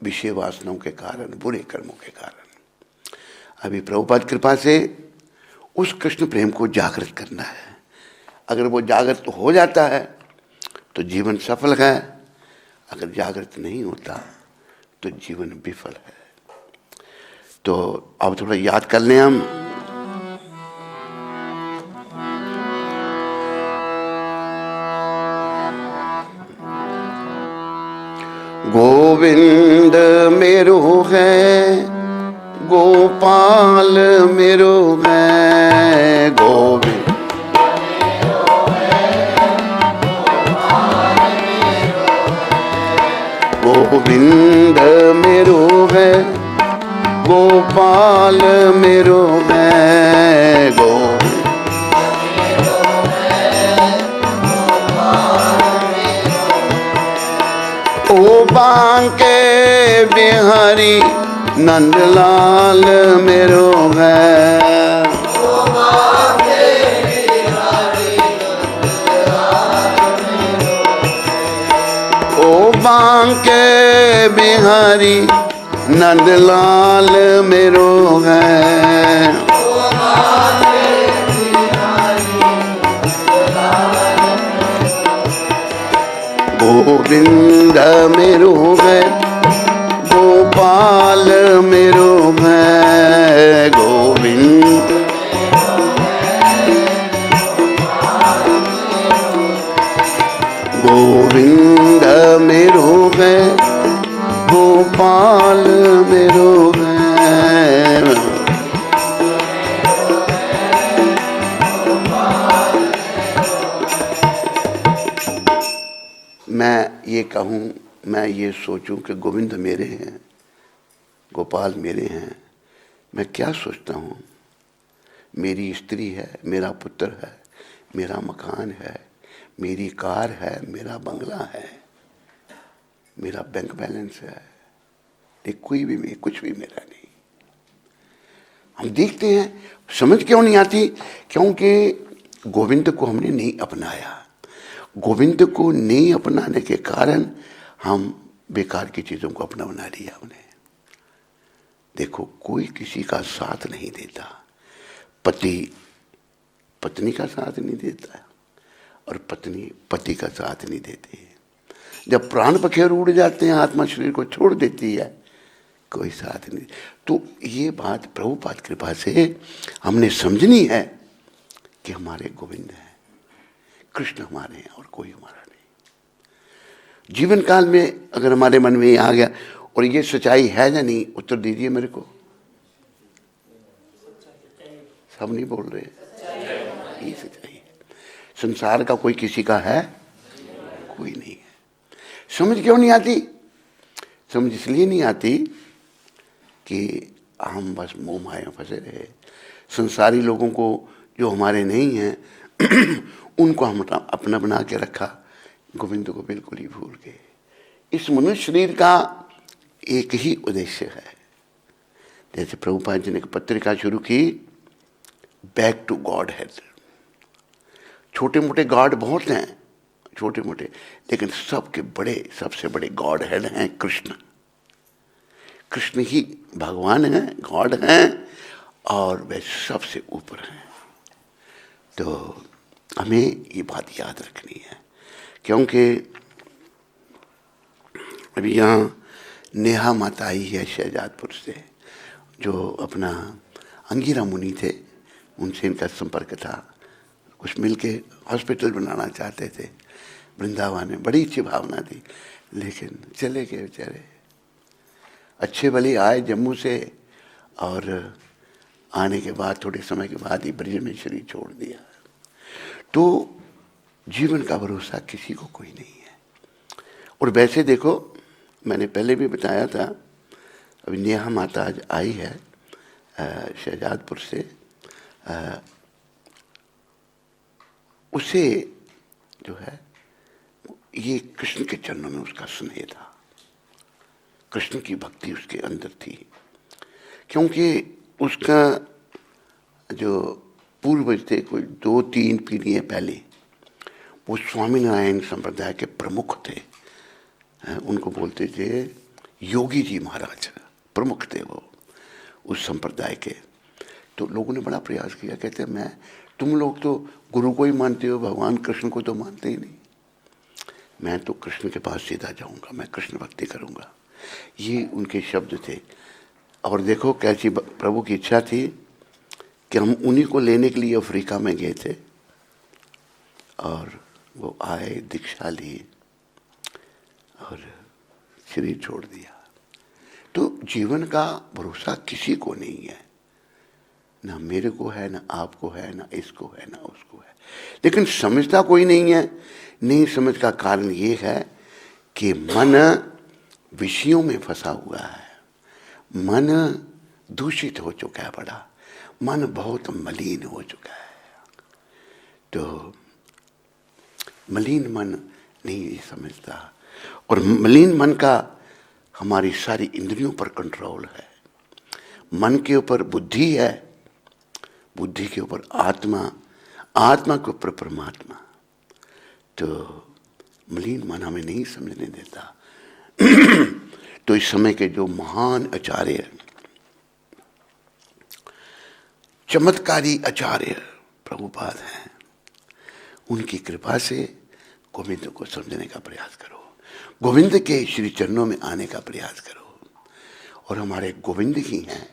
विषय वासनाओं के कारण, बुरे कर्मों के कारण। अभी प्रभुपाद कृपा से उस कृष्ण प्रेम को जागृत करना है। अगर वो जागृत हो जाता है तो जीवन सफल है, अगर जागृत नहीं होता तो जीवन विफल है। तो अब थोड़ा याद कर लें हम। गोविंद मेरो है, गोपाल मेरो है, गोविंद गोविंद मेरो है, गोपाल मेरो है, ओ बांके बिहारी नंदलाल मेरो है, ओ बांके बिहारी नंदलाल मेरो है, गोविंद मेरो है, गोपाल मेरो है, गोविंद गोविंद मेरो है, गोपाल मेरो है। मैं ये कहूँ, मैं ये सोचूं कि गोविंद मेरे हैं, गोपाल मेरे हैं, मैं क्या सोचता हूँ? मेरी स्त्री है, मेरा पुत्र है, मेरा मकान है, मेरी कार है, मेरा बंगला है, मेरा बैंक बैलेंस है, ये कोई भी मैं, कुछ भी मेरा नहीं। हम देखते हैं, समझ क्यों नहीं आती? क्योंकि गोविंद को हमने नहीं अपनाया। गोविंद को नहीं अपनाने के कारण हम बेकार की चीजों को अपना बना लिया हमने। देखो, कोई किसी का साथ नहीं देता, पति पत्नी का साथ नहीं देता और पत्नी पति का साथ नहीं देती। जब प्राण पखेरु उड़ जाते हैं, आत्मा शरीर को छोड़ देती है, कोई साथ नहीं। तो ये बात प्रभुपाद कृपा से हमने समझनी है कि हमारे गोविंद हैं, कृष्ण हमारे हैं और कोई हमारा नहीं। जीवन काल में अगर हमारे मन में ये आ गया, और ये सच्चाई है या नहीं, उत्तर दीजिए मेरे को। सब नहीं बोल रहे, ये सच्चाई है। संसार का कोई किसी का है? कोई नहीं है। समझ क्यों नहीं आती? समझ इसलिए नहीं आती कि हम बस मोह माया फंसे रहे। संसारी लोगों को जो हमारे नहीं हैं उनको हम अपना बना के रखा, गोविंद को बिल्कुल ही भूल गए। इस मनुष्य शरीर का एक ही उद्देश्य है। जैसे प्रभुपाद जी ने एक पत्रिका शुरू की, बैक टू गॉड हेड। छोटे मोटे गॉड बहुत हैं, छोटे मोटे, लेकिन सबके बड़े, सबसे बड़े गॉड हेड हैं कृष्ण। कृष्ण ही भगवान हैं, गॉड हैं, और वे सबसे ऊपर हैं। तो हमें ये बात याद रखनी है, क्योंकि अभी यहाँ नेहा माता आई है शहजादपुर से, जो अपना अंगिरा मुनि थे, उनसे इनका संपर्क था। कुछ मिलके हॉस्पिटल बनाना चाहते थे वृंदावन में, बड़ी अच्छी भावना थी, लेकिन चले गए बेचारे। अच्छे भले आए जम्मू से, और आने के बाद थोड़े समय के बाद ही ब्रज में शरीर छोड़ दिया। तो जीवन का भरोसा किसी को कोई नहीं है। और वैसे देखो, मैंने पहले भी बताया था, अभी नेहा माता आज आई है शहजादपुर से, उसे जो है ये कृष्ण के चरणों में उसका स्नेह था, कृष्ण की भक्ति उसके अंदर थी। क्योंकि उसका जो पूर्वज थे, कोई 2-3 पीढ़ियाँ पहले, वो स्वामीनारायण संप्रदाय के प्रमुख थे। उनको बोलते थे योगी जी महाराज प्रमुख थे वो उस संप्रदाय के। तो लोगों ने बड़ा प्रयास किया, कहते मैं, तुम लोग तो गुरु को ही मानते हो, भगवान कृष्ण को तो मानते ही नहीं, मैं तो कृष्ण के पास सीधा जाऊंगा, मैं कृष्ण भक्ति करूंगा। ये उनके शब्द थे। और देखो कैसी प्रभु की इच्छा थी कि हम उन्हीं को लेने के लिए अफ्रीका में गए थे, और वो आए, दीक्षा ली और शरीर छोड़ दिया। तो जीवन का भरोसा किसी को नहीं है, ना मेरे को है, ना आपको है, ना इसको है, ना उसको है। लेकिन समझता कोई नहीं है। नहीं समझ का कारण ये है कि मन विषयों में फंसा हुआ है, मन दूषित हो चुका है, बड़ा मन बहुत मलिन हो चुका है। तो मलिन मन नहीं समझता, और मलिन मन का हमारी सारी इंद्रियों पर कंट्रोल है। मन के ऊपर बुद्धि है, बुद्धि के ऊपर आत्मा, आत्मा के ऊपर परमात्मा। तो मलिन मन हमें नहीं समझने देता। तो इस समय के जो महान आचार्य, चमत्कारी आचार्य प्रभुपाद हैं, उनकी कृपा से गोविंद को समझने का प्रयास करो, गोविंद के श्री चरणों में आने का प्रयास करो। और हमारे गोविंद ही हैं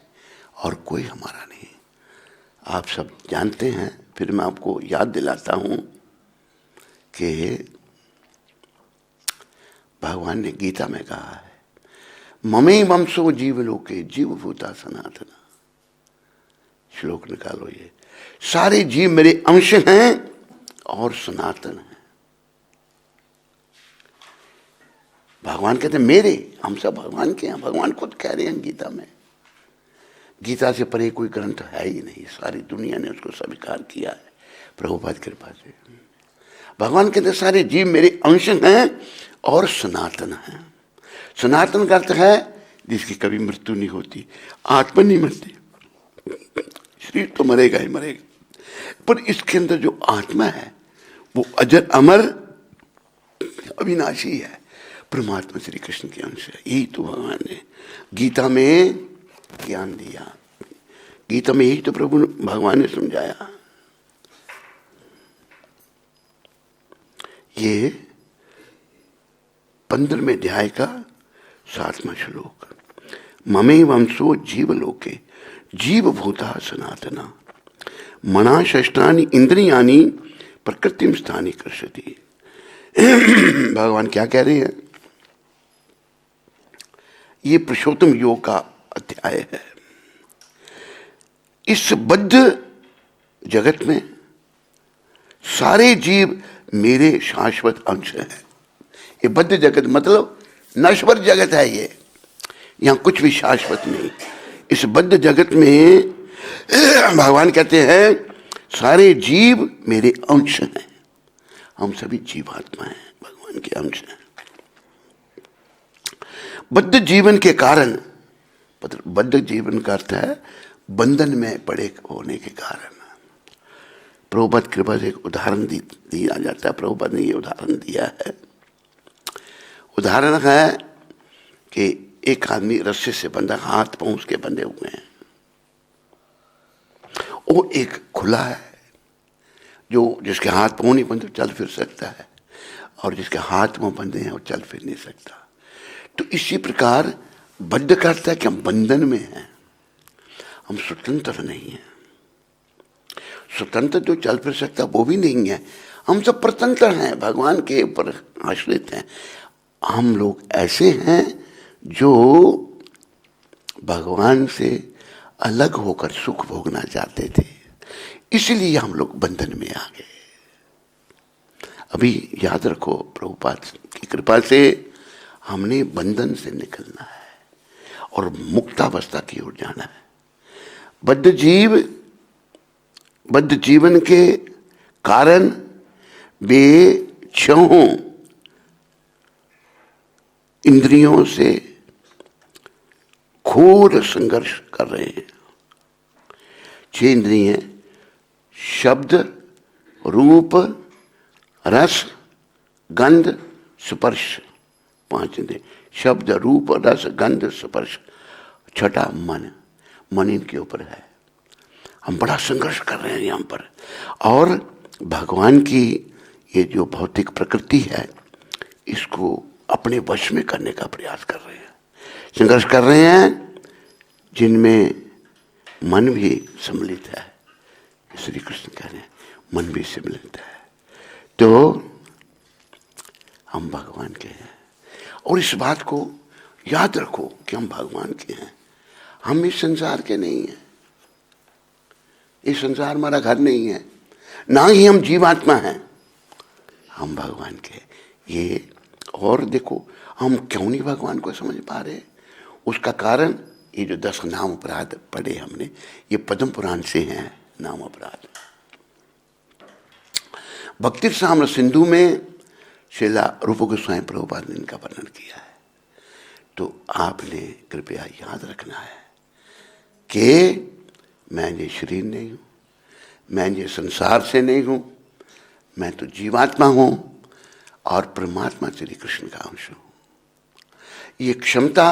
और कोई हमारा नहीं। आप सब जानते हैं, फिर मैं आपको याद दिलाता हूं कि भगवान ने गीता में कहा है, ममे वंशो जीवलोके जीवभूता सनातन। श्लोक निकालो, ये सारे जीव मेरे अंश हैं और सनातन हैं। भगवान कहते हैं मेरे, हम सब भगवान के हैं। भगवान खुद कह रहे हैं गीता में। गीता से परे कोई ग्रंथ है ही नहीं, सारी दुनिया ने उसको स्वीकार किया है प्रभुपाद कृपा से। भगवान कहते हैं सारे जीव मेरे अंश हैं और सनातन हैं। सनातन का अर्थ है जिसकी कभी मृत्यु नहीं होती, आत्मा नहीं मरती, शरीर तो मरेगा ही मरेगा, पर इसके अंदर जो आत्मा है वो अजर अमर अविनाशी है, परमात्मा श्री कृष्ण के अंश है। यही तो भगवान ने गीता में ज्ञान दिया, गीता में यही तो प्रभु भगवान ने समझाया। ये 15वें अध्याय का 7वां श्लोक, ममे वंशो जीवलोके जीवभूता सनातना मना षष्ठानि इंद्रियानि प्रकृतिम स्थानि कर्षति। भगवान क्या कह रहे हैं? ये पुरुषोत्तम योग का अध्याय है। इस बद्ध जगत में सारे जीव मेरे शाश्वत अंश हैं। ये बद्ध जगत मतलब नश्वर जगत है, ये यहां कुछ भी शाश्वत नहीं। इस बद्ध जगत में भगवान कहते हैं सारे जीव मेरे अंश हैं। हम सभी जीवात्मा हैं, भगवान के अंश हैं। बद्ध जीवन के कारण, बद्ध जीवन का अर्थ है बंधन में पड़े होने के कारण। प्रभुपाद कृपा से एक उदाहरण दिया जाता है। प्रभुपाद ने ये उदाहरण दिया है। उदाहरण है कि एक आदमी रस्से से बंधा, हाथ पांव उसके बंधे हुए हैं, वो एक खुला है, जो जिसके हाथ पांव नहीं बंधे चल फिर सकता है, और जिसके हाथ पांव बंधे हैं वो चल फिर नहीं सकता। तो इसी प्रकार बद्ध करता है कि हम बंधन में हैं, हम स्वतंत्र नहीं हैं। स्वतंत्र जो चल फिर सकता वो भी नहीं है, हम सब प्रतंत्र हैं, भगवान के ऊपर आश्रित हैं। हम लोग ऐसे हैं जो भगवान से अलग होकर सुख भोगना चाहते थे, इसलिए हम लोग बंधन में आ गए। अभी याद रखो, प्रभुपाद की कृपा से हमने बंधन से निकलना है और मुक्तावस्था की ओर जाना है। बद्ध जीवन के कारण वे छहों इंद्रियों से घोर संघर्ष कर रहे हैं। 6 इंद्रियां, शब्द, रूप, रस, गंध, स्पर्श, 5 इंद्रियां, शब्द रूप रस गंध स्पर्श, छठा मन इनके ऊपर है। हम बड़ा संघर्ष कर रहे हैं यहाँ पर। और भगवान की ये जो भौतिक प्रकृति है इसको अपने वश में करने का प्रयास कर रहे हैं, संघर्ष कर रहे हैं, जिनमें मन भी सम्मिलित है। श्री कृष्ण कह रहे हैं मन भी सम्मिलित है। तो हम भगवान के हैं, और इस बात को याद रखो कि हम भगवान के हैं, हम इस संसार के नहीं हैं। इस संसार हमारा घर नहीं है, ना ही हम जीवात्मा हैं, हम भगवान के। ये और देखो हम क्यों नहीं भगवान को समझ पा रहे, उसका कारण ये जो 10 नाम अपराध पढ़े हमने, ये पद्म पुराण से हैं नाम अपराध। भक्ति साम्र सिंधु में श्रीला रूप गोस्वामी प्रभुपाद ने इनका वर्णन किया है। तो आपने कृपया याद रखना है कि मैं ये शरीर नहीं हूँ, मैं ये संसार से नहीं हूँ, मैं तो जीवात्मा हूँ और परमात्मा श्री कृष्ण का अंश हूँ। ये क्षमता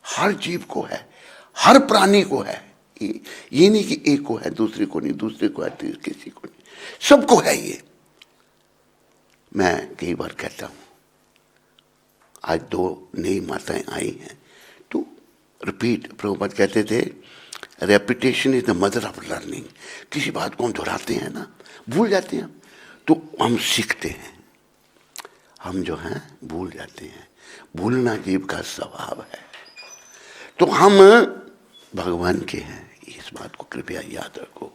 हर जीव को है, हर प्राणी को है। ये नहीं कि एक को है दूसरे को नहीं, दूसरे को है किसी को नहीं, सबको है ये। मैं कई बार कहता हूँ, आज 2 नई माताएं आई हैं तो रिपीट, प्रभुपाद कहते थे repetition is the mother of learning. किसी बात को हम दोहराते हैं ना, भूल जाते हैं तो हम सीखते हैं, हम जो हैं भूल जाते हैं। भूलना जीव का स्वभाव है। तो हम भगवान के हैं, इस बात को कृपया याद रखो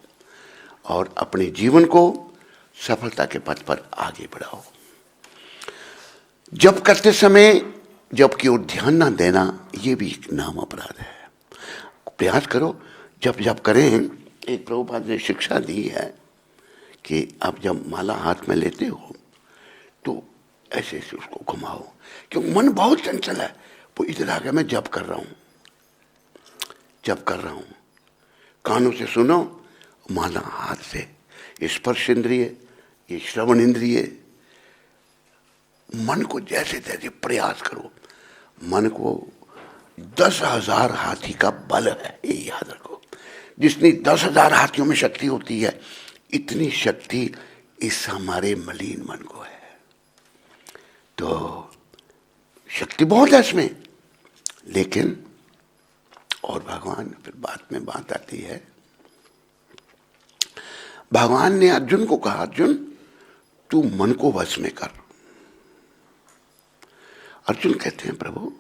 और अपने जीवन को सफलता के पथ पर आगे बढ़ाओ। जप करते समय जप की ओर ध्यान ना देना, ये भी एक नाम अपराध है। प्रयास करो जब करें। एक प्रभुपाद ने शिक्षा दी है कि आप जब माला हाथ में लेते हो तो ऐसे ऐसे उसको घुमाओ, क्योंकि मन बहुत चंचल है। वो इधर आ गया, मैं जप कर रहा हूँ, कानों से सुनो, माला हाथ से, ये स्पर्श इंद्रिय, ये श्रवण इंद्रिय, मन को जैसे तैसे प्रयास करो। मन को 10,000 हाथी का बल है, ये याद रखो। जितनी 10,000 हाथियों में शक्ति होती है, इतनी शक्ति इस हमारे मलिन मन को है। तो शक्ति बहुत है इसमें, लेकिन और भगवान, फिर बाद में बात आती है, भगवान ने अर्जुन को कहा, अर्जुन तू मन को वश में कर। अर्जुन कहते हैं प्रभु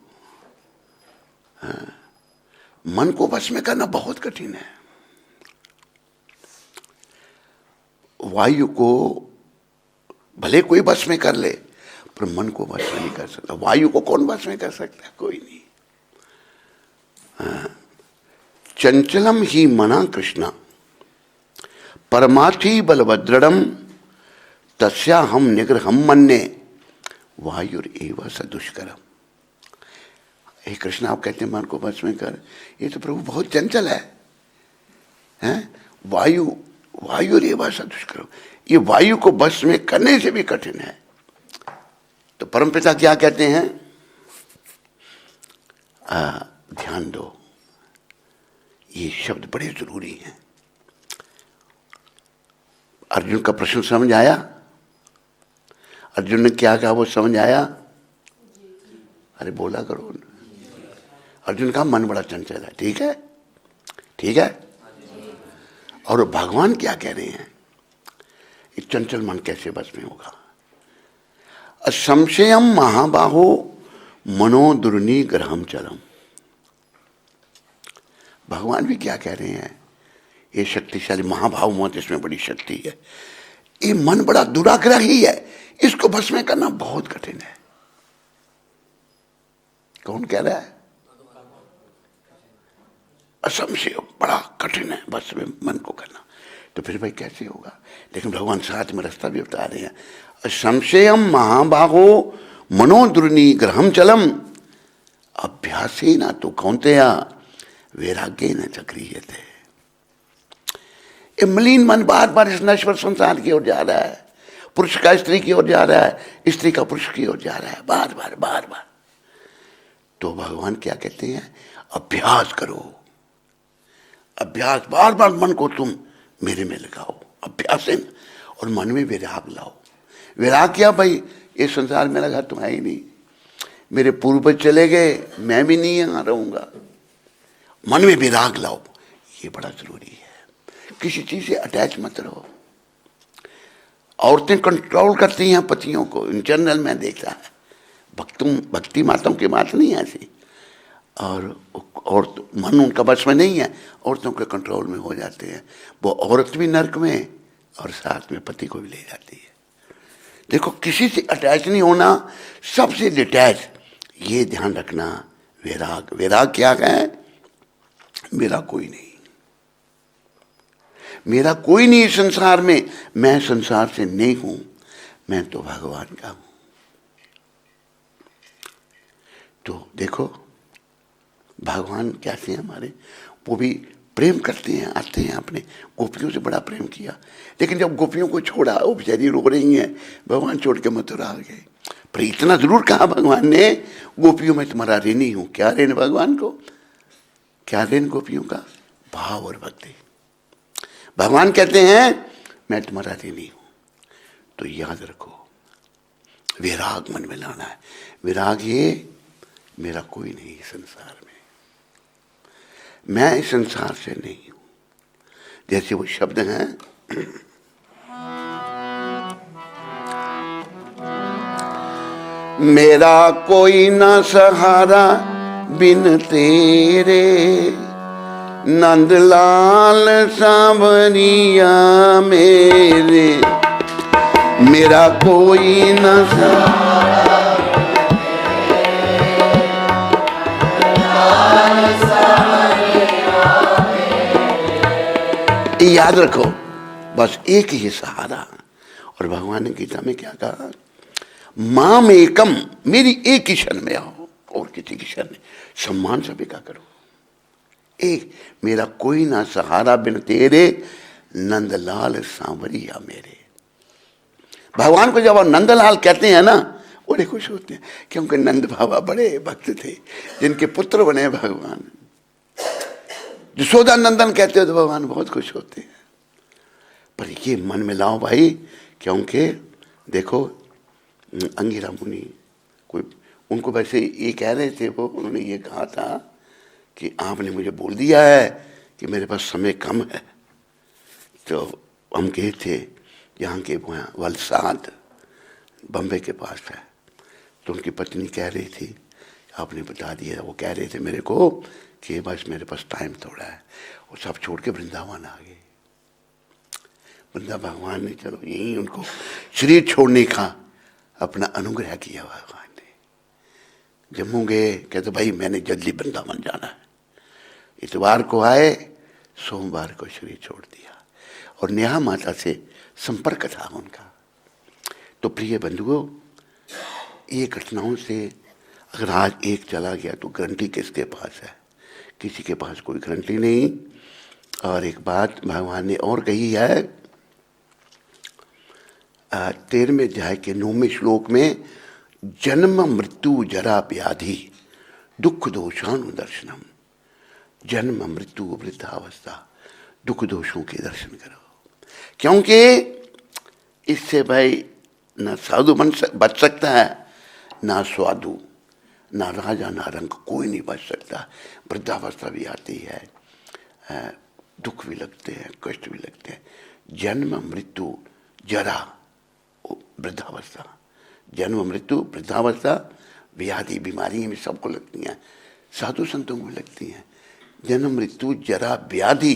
मन को वश में करना बहुत कठिन है। वायु को भले कोई वश में कर ले, पर मन को वश में नहीं कर सकता। वायु को कौन वश में कर सकता है? कोई नहीं। चंचलम ही मना कृष्णा परमार्थी बलभद्रम तस्या हम निग्रहम मन्ने वायुर एव सदुष्करम। हे कृष्ण, आप कहते हैं मन को वश में कर, ये तो प्रभु बहुत चंचल है, हैं? वायु एव सदुष्करम, ये वायु को वश में करने से भी कठिन है। तो परमपिता क्या कहते हैं? ध्यान दो, ये शब्द बड़े जरूरी हैं। अर्जुन का प्रश्न समझ आया? अर्जुन ने क्या कहा वो समझ आया? अरे बोला करो। अर्जुन का मन बड़ा चंचल है, ठीक है, ठीक है। और भगवान क्या कह रहे हैं? इस चंचल मन कैसे बस में होगा? असंशयम महाबाहो मनो दुर्निग्रहम चलम। भगवान भी क्या कह रहे हैं? ये शक्तिशाली महाभाव मत, इसमें बड़ी शक्ति है। ये मन बड़ा दुराग्रही है, इसको बस में करना बहुत कठिन है। कौन कह रहा है? असंशय बड़ा कठिन है बस में मन को करना। तो फिर भाई कैसे होगा? लेकिन भगवान साथ में रास्ता भी बता रहे हैं। असंशयम महाबाहो मनो दुर्निग्रहम चलम अभ्यासे ना तो कौन्तेया वैराग्य न चक्रियते। ये मलिन मन बार बार इस नश्वर संसार की ओर जा रहा है, पुरुष का स्त्री की ओर जा रहा है, स्त्री का पुरुष की ओर जा रहा है, बार बार बार बार। तो भगवान क्या कहते हैं, अभ्यास करो, अभ्यास, बार बार मन को तुम मेरे में लगाओ, अभ्यास है, और मन में विराग लाओ। विराग क्या भाई, ये संसार मेरा घर तो है ही नहीं, मेरे पूर्वज चले गए, मैं भी नहीं यहाँ रहूंगा। मन में विराग लाओ, ये बड़ा जरूरी है। किसी चीज से अटैच मत रहो। औरतें कंट्रोल करती हैं पतियों को, इन जनरल मैं देखा है, भक्ति माताओं की बात नहीं है ऐसी, और मन उनका बस में नहीं है, औरतों के कंट्रोल में हो जाते हैं। वो औरत भी नर्क में और साथ में पति को भी ले जाती है। देखो, किसी से अटैच नहीं होना, सबसे डिटैच, ये ध्यान रखना। वैराग, वैराग क्या है, मेरा कोई नहीं, मेरा कोई नहीं संसार में, मैं संसार से नहीं हूं, मैं तो भगवान का हूं। तो देखो भगवान कैसे हैं हमारे, वो भी प्रेम करते हैं, आते हैं, अपने गोपियों से बड़ा प्रेम किया, लेकिन जब गोपियों को छोड़ा, वो बेचारी रो रही हैं, भगवान छोड़ के मथुरा आ गए। पर इतना जरूर कहा भगवान ने, गोपियों में तुम्हारा ऋण ही हूं। क्या ऋण भगवान को, क्या ऋण गोपियों का, भाव और भक्ति। भगवान कहते हैं मैं तुम्हारा ऋणी हूं। तो याद रखो, विराग मन में लाना है। विराग, ये मेरा कोई नहीं संसार में, मैं इस संसार से नहीं हूं। जैसे वो शब्द हैं, मेरा कोई ना सहारा बिन तेरे, नंदलाल सांवरिया मेरे, मेरा कोई न सहारा। याद रखो, बस एक ही सहारा। और भगवान ने गीता में क्या कहा, माम एकम, मेरी एक ही शरण में आओ, और किसी की शरण सम्मान सभी का करो। एक, मेरा कोई ना सहारा बिन तेरे, नंदलाल सांवरिया मेरे। भगवान को जब आप नंदलाल कहते हैं ना, बड़े खुश होते हैं, क्योंकि नंद बाबा बड़े भक्त थे, जिनके पुत्र बने भगवान। यशोदा नंदन कहते हो तो भगवान बहुत खुश होते हैं। पर ये मन में लाओ भाई, क्योंकि देखो अंगिरा मुनि, कोई उनको वैसे ये कह रहे थे, वो उन्होंने ये कहा था कि आपने मुझे बोल दिया है कि मेरे पास समय कम है। तो हम गए थे यहाँ के, वलसाड बम्बई के पास है। तो उनकी पत्नी कह रही थी, आपने बता दिया, वो कह रहे थे मेरे को कि बस मेरे पास टाइम थोड़ा है, वो सब छोड़ के वृंदावन आ गए। वृंदा भगवान ने चलो यही उनको शरीर छोड़ने का अपना अनुग्रह किया। भगवान ने जम्मू गए, कहते भाई मैंने जल्दी वृंदावन जाना है। इतवार को आए, सोमवार को शरीर छोड़ दिया, और नेहा माता से संपर्क था उनका। तो प्रिय बंधुओं, ये घटनाओं से अगर आज एक चला गया तो गारंटी किसके पास है, किसी के पास कोई गारंटी नहीं। और एक बात भगवान ने और कही है, 13वें अध्याय के 9वें श्लोक में, जन्म मृत्यु जरा व्याधि दुख दोषानुदर्शनम, जन्म मृत्यु वृद्धावस्था, दुख दोषों के दर्शन करो। क्योंकि इससे भाई ना साधु बच सकता है, ना साधु, ना राजा, ना रंग, कोई नहीं बच सकता। वृद्धावस्था भी आती है, दुख भी लगते हैं, कष्ट भी लगते हैं। जन्म मृत्यु जरा, वृद्धावस्था, जन्म मृत्यु वृद्धावस्था, व्याधि, बीमारियां भी सबको लगती हैं, साधु संतों को भी लगती हैं। जन्म मृत्यु जरा व्याधि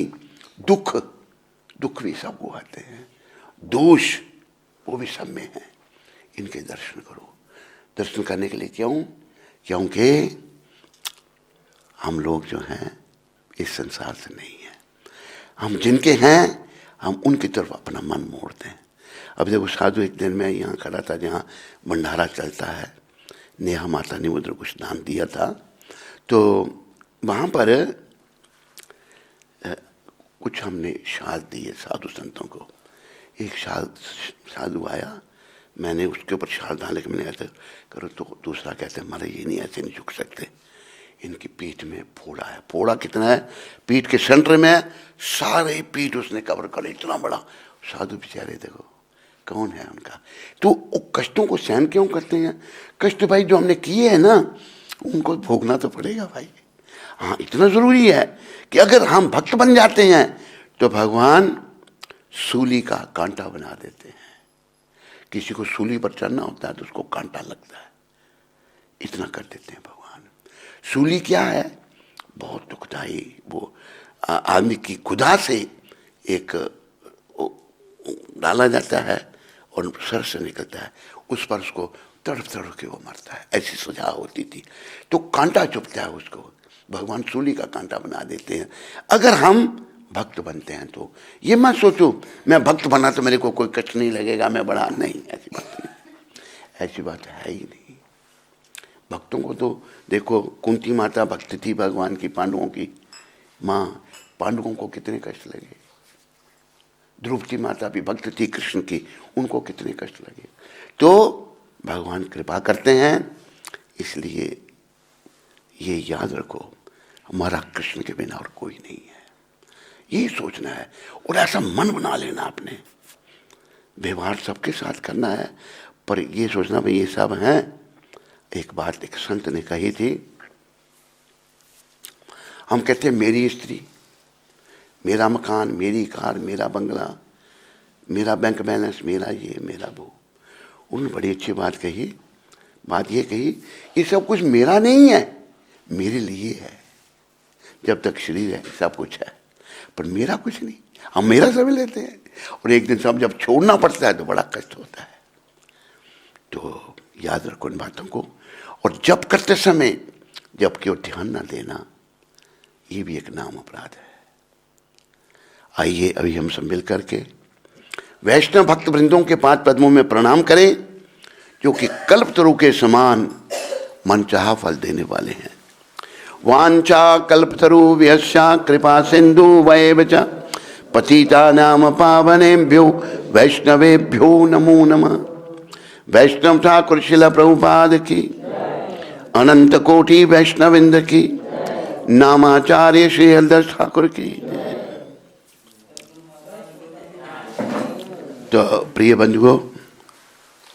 दुख, दुख भी सबको आते हैं, दोष वो भी सब में है। इनके दर्शन करो। दर्शन करने के लिए क्यों? क्योंकि हम लोग जो हैं इस संसार से नहीं हैं, हम जिनके हैं हम उनकी तरफ अपना मन मोड़ते हैं। अब देखो साधु, एक दिन मैं यहाँ खड़ा था जहाँ भंडारा चलता है, नेहा माता ने उधर कुछ दान दिया था, तो वहाँ पर कुछ हमने शाल दिए साधु संतों को। एक साधु आया, मैंने उसके ऊपर शाल डाले कि मैंने ऐसे करो, तो दूसरा कहते हमारे ये नहीं, ऐसे नहीं झुक सकते। इनकी पीठ में फोड़ा है। फोड़ा कितना है? पीठ के सेंटर में सारे पीठ उसने कवर कर, इतना बड़ा। साधु बेचारे देखो कौन है उनका। तो वो कष्टों को सहन क्यों करते हैं? कष्ट भाई जो हमने किए हैं ना, उनको भोगना तो पड़ेगा भाई। हाँ, इतना जरूरी है कि अगर हम भक्त बन जाते हैं तो भगवान सूली का कांटा बना देते हैं। किसी को सूली पर चढ़ना होता है तो उसको कांटा लगता है, इतना कर देते हैं भगवान। सूली क्या है? बहुत दुखदाई, वो आदमी की खुदा से एक डाला जाता है और सर से निकलता है, उस पर उसको तड़प तड़प के वो मरता है। ऐसी सजा होती थी। तो कांटा चुभता है उसको, भगवान सूली का कांटा बना देते हैं। अगर हम भक्त बनते हैं तो ये मत सोचो मैं भक्त बना तो मेरे को कोई कष्ट नहीं लगेगा, मैं बड़ा नहीं, ऐसी बात नहीं, ऐसी बात है ही नहीं। भक्तों को तो देखो, कुंती माता भक्त थी भगवान की, पांडवों की माँ, पांडवों को कितने कष्ट लगे। द्रौपदी माता भी भक्त थी कृष्ण की, उनको कितने कष्ट लगे। तो भगवान कृपा करते हैं, इसलिए ये याद रखो हमारा कृष्ण के बिना और कोई नहीं है, यही सोचना है। और ऐसा मन बना लेना आपने, व्यवहार सबके साथ करना है, पर ये सोचना भाई ये सब हैं। एक बात एक संत ने कही थी, हम कहते हैं मेरी स्त्री, मेरा मकान, मेरी कार, मेरा बंगला, मेरा बैंक बैलेंस, मेरा ये, मेरा वो। उन्होंने बड़ी अच्छी बात कही। बात ये कही, ये सब कुछ मेरा नहीं है, मेरे लिए है। जब तक शरीर है सब कुछ है, पर मेरा कुछ नहीं। हम मेरा सब लेते हैं और एक दिन सब जब छोड़ना पड़ता है तो बड़ा कष्ट होता है। तो याद रखो इन बातों को। और जब करते समय जब की ओर ध्यान ना देना, ये भी एक नाम अपराध है। आइए अभी हम सब मिल करके वैष्णव भक्त वृंदों के पाद पद्मों में प्रणाम करें, जो कि कल्पतरु के समान मनचाहा फल देने वाले हैं। वांछा कल्पतरु व्यस्या कृपा सिंधु वैव च पतिता नाम पावनेभ्यो वैष्णवेभ्यो नमो नमः। वैष्णव ठाकुर शिला प्रभुपाद की, अनंत कोटि वैष्णविंद की, नामाचार्य श्री हरिदास ठाकुर की। तो प्रिय बंधुओं,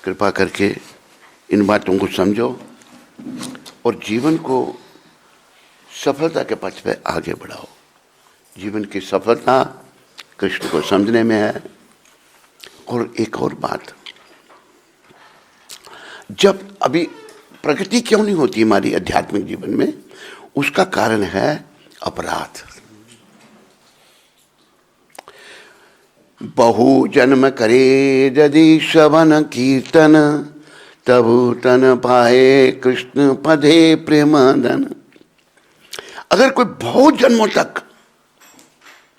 कृपा करके इन बातों को समझो और जीवन को सफलता के पथ पे आगे बढ़ाओ। जीवन की सफलता कृष्ण को समझने में है। और एक और बात, जब अभी प्रगति क्यों नहीं होती हमारी आध्यात्मिक जीवन में, उसका कारण है अपराध। बहु जन्म करे यदि श्रवण कीर्तन, तबु तन पाए कृष्ण पदे प्रेमदन। अगर कोई बहुत जन्मों तक,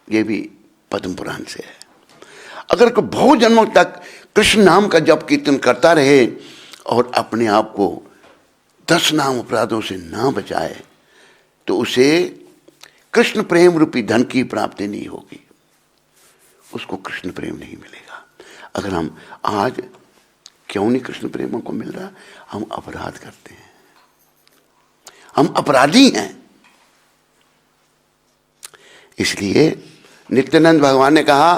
ये भी पद्म पुराण से है, अगर कोई बहुत जन्मों तक कृष्ण नाम का जप कीर्तन करता रहे और अपने आप को 10 नाम अपराधों से ना बचाए, तो उसे कृष्ण प्रेम रूपी धन की प्राप्ति नहीं होगी, उसको कृष्ण प्रेम नहीं मिलेगा। अगर हम आज क्यों नहीं कृष्ण प्रेम को मिल रहा? हम अपराध करते हैं, हम अपराधी हैं। इसलिए नित्यानंद भगवान ने कहा,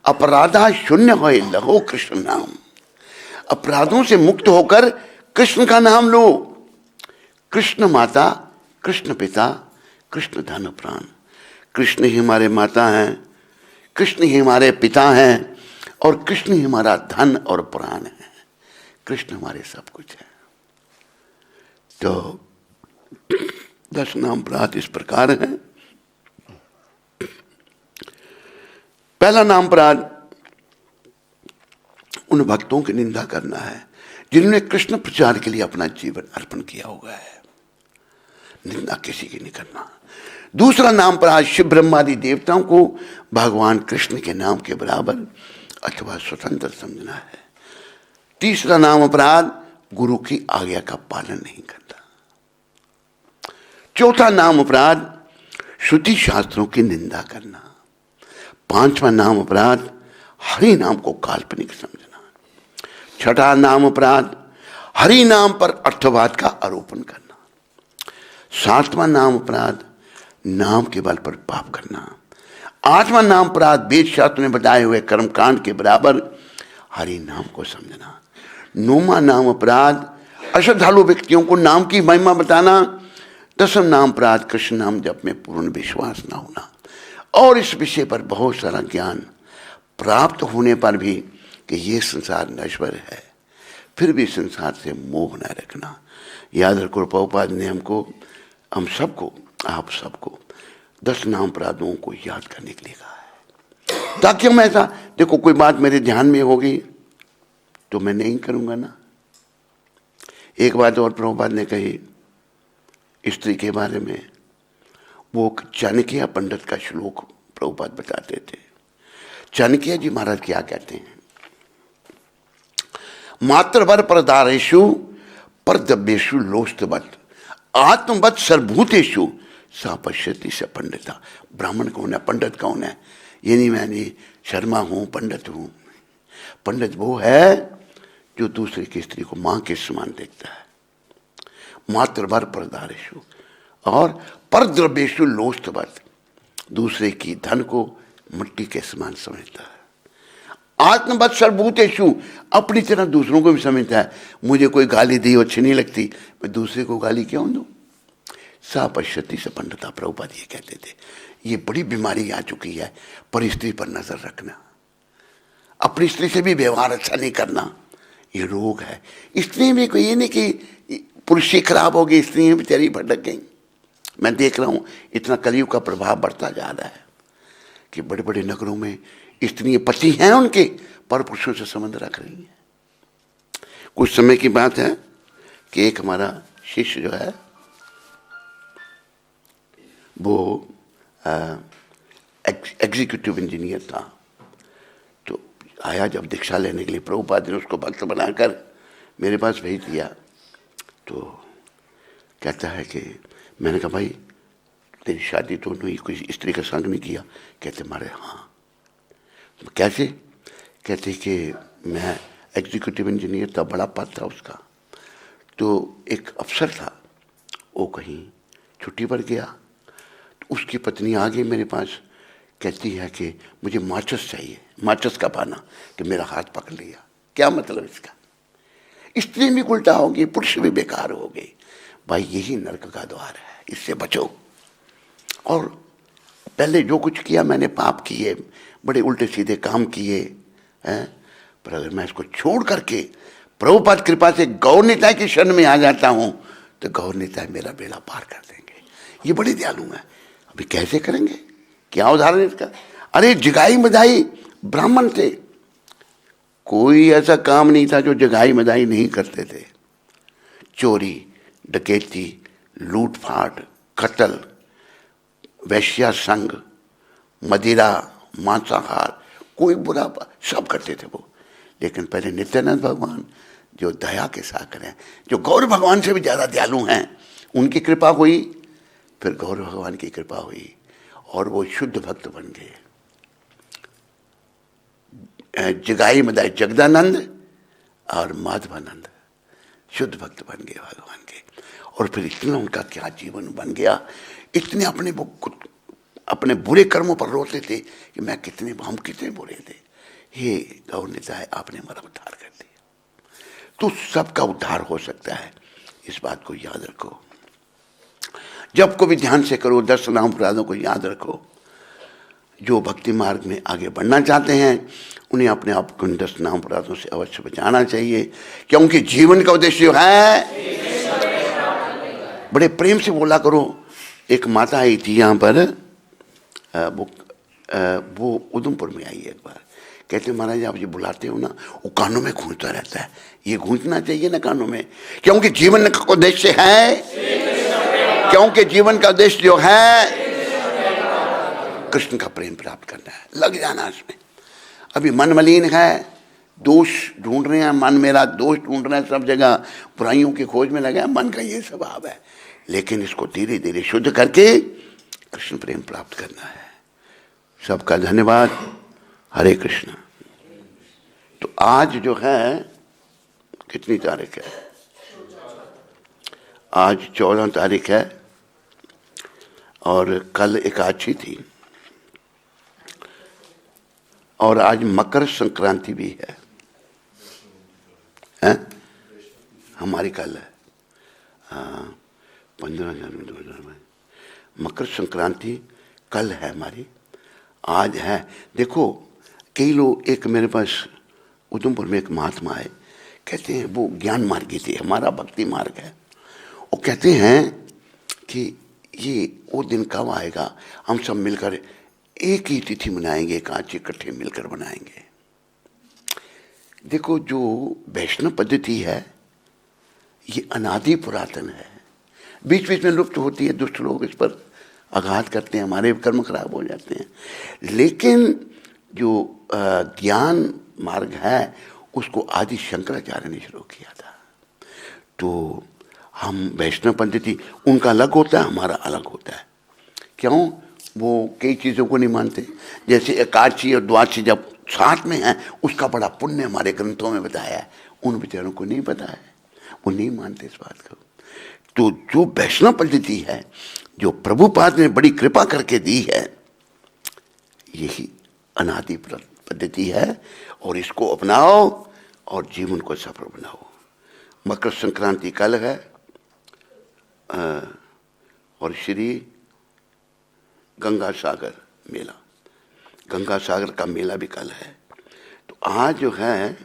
अपराधा शून्य होए लहो कृष्ण नाम। अपराधों से मुक्त होकर कृष्ण का नाम लो। कृष्ण माता, कृष्ण पिता, कृष्ण धन प्राण। कृष्ण ही हमारे माता हैं, कृष्ण ही हमारे पिता हैं, और कृष्ण ही हमारा धन और प्राण है। कृष्ण हमारे सब कुछ है। तो 10 नाम अपराध इस प्रकार हैं। पहला नाम अपराध उन भक्तों की निंदा करना है जिन्होंने कृष्ण प्रचार के लिए अपना जीवन अर्पण किया हुआ है। निंदा किसी की नहीं करना। दूसरा नाम अपराध शिव ब्रह्मादि देवताओं को भगवान कृष्ण के नाम के बराबर अथवा स्वतंत्र समझना है। तीसरा नाम अपराध गुरु की आज्ञा का पालन नहीं करना। चौथा नाम अपराध श्रुति शास्त्रों की निंदा करना। पांचवा नाम अपराध हरि नाम को काल्पनिक समझना। छठा नाम अपराध हरि नाम पर अर्थवाद का आरोपण करना। सातवां नाम अपराध नाम के बल पर पाप करना। आठवां नाम अपराध वेद शास्त्र में बताए हुए कर्मकांड के बराबर हरि नाम को समझना। नौवां नाम अपराध अश्रद्धालु व्यक्तियों को नाम की महिमा बताना। दसम नाम अपराध कृष्ण नाम जप में पूर्ण विश्वास न होना। और इस विषय पर बहुत सारा ज्ञान प्राप्त होने पर भी कि ये संसार नश्वर है, फिर भी संसार से मोह न रखना। याद रखो, प्रभुपाद ने हमको, हम सबको, आप सबको 10 नाम अपराधों को याद करने के लिए कहा है, ताकि हम ऐसा, देखो कोई बात मेरे ध्यान में होगी तो मैं नहीं करूंगा ना। एक बात और प्रभुपाद ने कही स्त्री के बारे में, वो चाणक्य पंडित का श्लोक प्रभुपाद बताते थे। चाणक्य जी महाराज क्या कहते हैं, मात्रवर परदारेषु परद्रव्येषु लोष्टवत् आत्मवत् सर्वभूतेषु सा पश्यति स पंडिता। ब्राह्मण कौन है, पंडित कौन है? ये नहीं मैं नहीं शर्मा हूं, पंडित हूं। पंडित वो है जो दूसरे की स्त्री को मां के समान देखता है। मात्रवर परदारेषु और परद्रव्येषु लोष्टवत्, दूसरे की धन को मिट्टी के समान समझता है। आत्मवत् सर्वभूतेषु, अपनी तरह दूसरों को भी समझता है। मुझे कोई गाली दी अच्छी नहीं लगती, मैं दूसरे को गाली क्यों दूं? सा पश्यति स पंडिता, प्रभुपाद ये कहते थे। ये बड़ी बीमारी आ चुकी है, पर स्त्री पर नजर रखना, अपनी स्त्री से भी व्यवहार अच्छा नहीं करना, ये रोग है। स्त्री में कोई ये नहीं कि पुरुष ही खराब हो गई, स्त्रियां बेचारी भटक गई। मैं देख रहा हूं इतना कलयुग का प्रभाव बढ़ता जा रहा है कि बड़े बड़े नगरों में स्त्रियां पति हैं उनके, पर पुरुषों से संबंध रख रही हैं। कुछ समय की बात है कि एक हमारा शिष्य जो है वो एग्जीक्यूटिव इंजीनियर था, तो आया जब दीक्षा लेने के लिए, प्रभुपाद ने उसको भक्त बनाकर मेरे पास भेज दिया। तो कहता है कि मैंने कहा भाई तेरी शादी तो नहीं, कोई स्त्री का संग नहीं किया? कहते मारे हाँ। तो कैसे? कहते कि मैं एग्जीक्यूटिव इंजीनियर था, बड़ा पद था उसका, तो एक अफसर था, वो कहीं छुट्टी पर गया, तो उसकी पत्नी आ गई मेरे पास, कहती है कि मुझे माचिस चाहिए, माचिस का पाना, कि मेरा हाथ पकड़ लिया। क्या मतलब इसका? स्त्री भी उल्टा हो गई, पुरुष भी बेकार हो गए। भाई यही नरक का द्वार है, इससे बचो। और पहले जो कुछ किया मैंने, पाप किए, बड़े उल्टे सीधे काम किए हैं, पर अगर मैं इसको छोड़ करके प्रभुपाद कृपा से गौर निताय की शरण में आ जाता हूं तो गौर निताय मेरा बेड़ा पार कर देंगे। ये बड़ी दयालु है। अभी कैसे करेंगे, क्या उदाहरण इसका? अरे जगाई मदाई ब्राह्मण थे, कोई ऐसा काम नहीं था जो जगाई मदाई नहीं करते थे। चोरी, डकैती, लूटफाट, कत्ल, वैश्या संग, मदिरा, मांसाहार, कोई बुरा सब करते थे वो। लेकिन पहले नित्यानंद भगवान जो दया के सागर हैं, जो गौर भगवान से भी ज़्यादा दयालु हैं, उनकी कृपा हुई, फिर गौर भगवान की कृपा हुई और वो शुद्ध भक्त बन गए। जगाई मदाई जगदानंद और माधवानंद शुद्ध भक्त बन गए भगवान के। और फिर इतना उनका क्या जीवन बन गया, इतने अपने बुरे कर्मों पर रोते थे कि हम कितने बुरे थे। हे गौर निताय, आपने हमारा उद्धार कर दिया। तो सबका उद्धार हो सकता है, इस बात को याद रखो। जब को भी ध्यान से करो, 10 नाम अपराधों को याद रखो। जो भक्ति मार्ग में आगे बढ़ना चाहते हैं उन्हें अपने आप को 10 नाम अपराधों से अवश्य बचाना चाहिए, क्योंकि जीवन का उद्देश्य है। बड़े प्रेम से बोला करो। एक माता आई थी यहाँ पर, वो उधमपुर में आई एक बार, कहते महाराज आप ये बुलाते हो ना, वो कानों में गूंजता रहता है। ये गूंजना चाहिए ना कानों में, क्योंकि जीवन का उद्देश्य है, क्योंकि जीवन का उद्देश्य जो है कृष्ण का प्रेम प्राप्त करना है। लग जाना इसमें। अभी मन मलिन है, दोष ढूंढ रहे हैं, मन मेरा दोष ढूंढ रहे हैं, सब जगह बुराइयों की खोज में लगा है, मन का ये स्वभाव है। लेकिन इसको धीरे धीरे शुद्ध करके कृष्ण प्रेम प्राप्त करना है। सबका धन्यवाद। हरे कृष्ण। तो आज जो है कितनी तारीख है? आज 14 तारीख है। और कल एकादशी थी और आज मकर संक्रांति भी है, हैं? हमारी कल है 15 जनवरी 2022। मकर संक्रांति कल है हमारी, आज है। देखो कई लोग, एक मेरे पास उधमपुर में एक महात्मा है, कहते हैं वो ज्ञान मार्गी थे, हमारा भक्ति मार्ग है। वो कहते हैं कि ये वो दिन कब आएगा, हम सब मिलकर एक ही तिथि मनाएंगे, एकादशी इकट्ठे मिलकर मनाएंगे। देखो जो वैष्णव पद्धति है ये अनादि पुरातन है, बीच बीच में लुप्त होती है, दुष्ट लोग इस पर आघात करते हैं, हमारे कर्म खराब हो जाते हैं। लेकिन जो ज्ञान मार्ग है उसको आदि शंकराचार्य ने शुरू किया था। तो हम वैष्णव पद्धति, उनका अलग होता है, हमारा अलग होता है। क्यों? वो कई चीज़ों को नहीं मानते, जैसे एकादशी और द्वादशी जब साथ में है उसका बड़ा पुण्य हमारे ग्रंथों में बताया है, उन बेचारों को नहीं पता है, वो नहीं मानते इस बात को। तो जो वैष्णव पद्धति है, जो प्रभुपाद ने बड़ी कृपा करके दी है, यही अनादि पद्धति है और इसको अपनाओ और जीवन को सफल बनाओ। मकर संक्रांति कल है और श्री गंगा सागर मेला, गंगा सागर का मेला भी कल है। तो आज जो है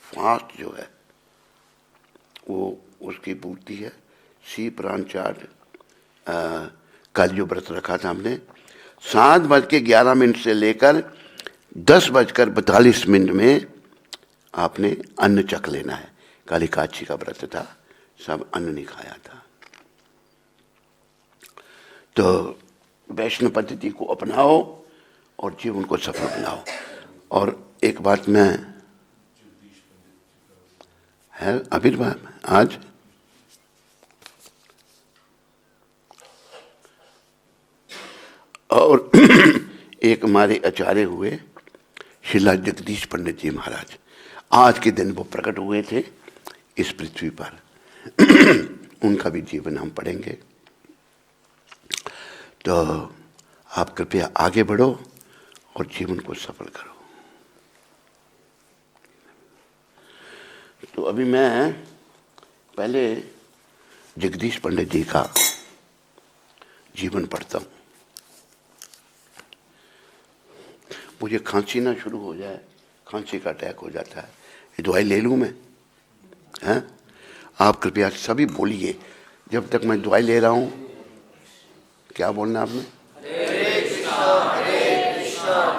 फास्ट जो है वो उसकी पूर्ति है। सी प्राण चार्ट कल जो व्रत रखा था हमने 7:11 से लेकर 10:42 में आपने अन्न चख लेना है। कल एकादशी का व्रत था, सब अन्न नहीं खाया था। तो वैष्णव पद्धति को अपनाओ और जीवन को सफल बनाओ। और एक बात मैं है आविर्भाव आज और एक हमारे आचार्य हुए शिला जगदीश पंडित जी महाराज, आज के दिन वो प्रकट हुए थे इस पृथ्वी पर। उनका भी जीवन हम पढ़ेंगे। तो आप कृपया आगे बढ़ो और जीवन को सफल करो। तो अभी मैं पहले जगदीश पंडित जी का जीवन पढ़ता हूँ। मुझे खांसी ना शुरू हो जाए, खांसी का अटैक हो जाता है, ये दवाई ले लूँ मैं? हैं? आप कृपया सभी बोलिए जब तक मैं दवाई ले रहा हूँ। क्या बोलना आपने? हरे कृष्णा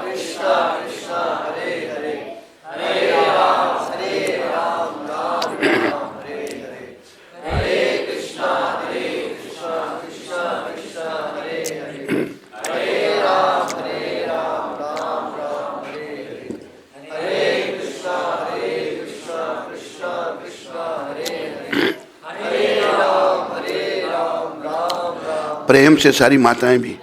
कृष्णा कृष्णा हरे हरे, हरे राम राम हरे हरे, हरे कृष्णा कृष्णा कृष्णा हरे हरे, हरे राम राम हरे हरे, हरे कृष्णा कृष्णा कृष्णा हरे हरे, हरे राम राम राम। प्रेम से सारी माताएं भी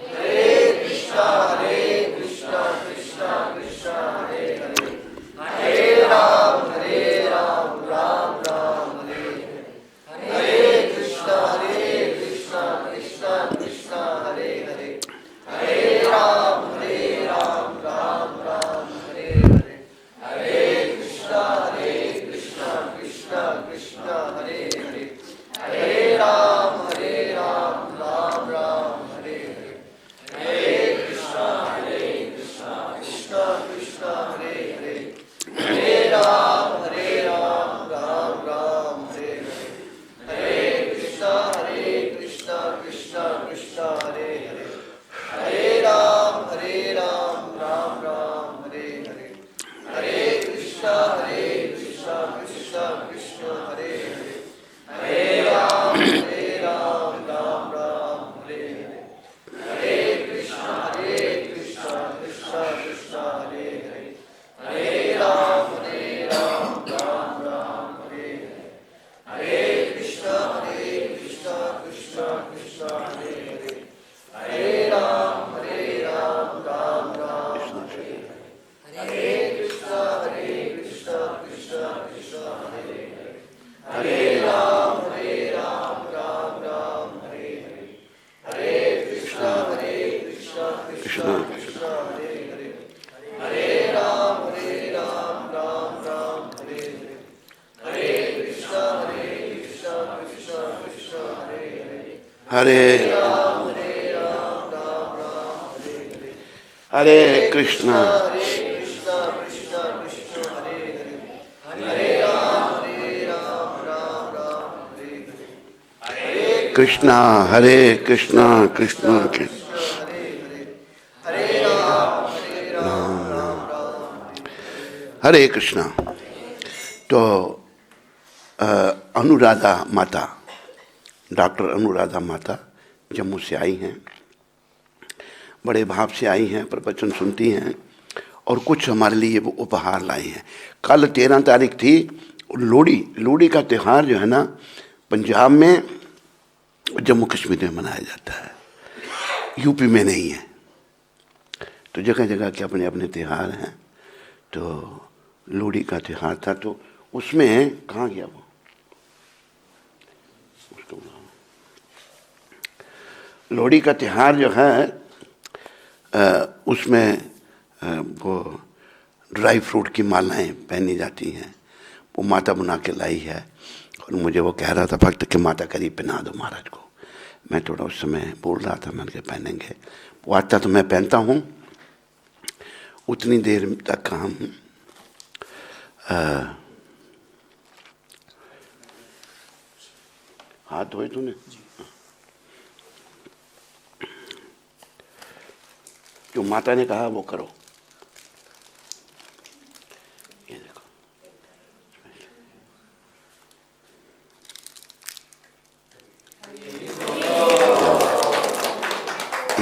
हरे हरे कृष्णा कृष्णा हरे कृष्णा कृष्णा हरे कृष्णा। तो अनुराधा माता, डॉक्टर अनुराधा माता जम्मू से आई हैं, बड़े भाव से आई हैं, प्रवचन सुनती हैं और कुछ हमारे लिए वो उपहार लाई हैं। कल 13 तारीख थी लोहड़ी। लोहड़ी का त्यौहार जो है ना पंजाब में, जम्मू कश्मीर में मनाया जाता है, यूपी में नहीं है। तो जगह जगह के अपने अपने त्यौहार हैं। तो लोहड़ी का त्यौहार था, तो उसमें कहाँ गया वो, उसको लोहड़ी का त्यौहार जो है उसमें वो ड्राई फ्रूट की मालाएं पहनी जाती हैं, वो माता बना के लाई है। और मुझे वो कह रहा था भक्त कि माता करीब पहना दो महाराज को। मैं थोड़ा उस समय बोल रहा था, मैंने कहा पहनेंगे। वो आता तो मैं पहनता हूँ, उतनी देर तक हम हाथ धोए तूने? जो माता ने कहा वो करो। ये देखो,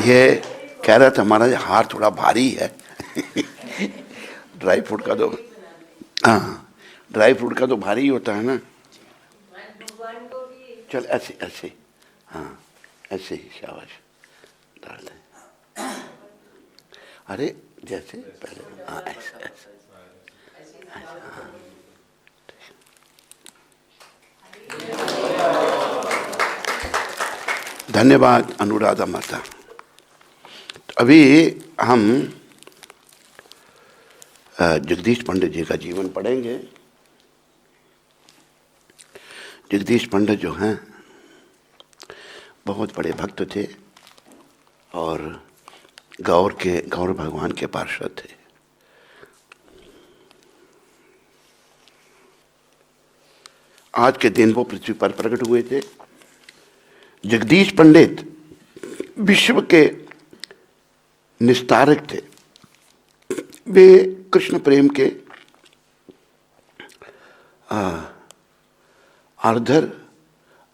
ये कह रहा था हमारा हार थोड़ा भारी है। ड्राई फ्रूट का तो, हाँ ड्राई फ्रूट का तो भारी ही होता है ना। चल ऐसे ऐसे, हाँ ऐसे ही, शाबाश डाल दें। अरे जैसे पहले, हाँ ऐसे ऐसे, हाँ। धन्यवाद अनुराधा माता। अभी हम जगदीश पंडित जी का जीवन पढ़ेंगे। जगदीश पंडित जो हैं बहुत बड़े भक्त थे और गौर भगवान के पार्षद थे। आज के दिन वो पृथ्वी पर प्रकट हुए थे। जगदीश पंडित विश्व के निस्तारक थे। वे कृष्ण प्रेम के आर्धर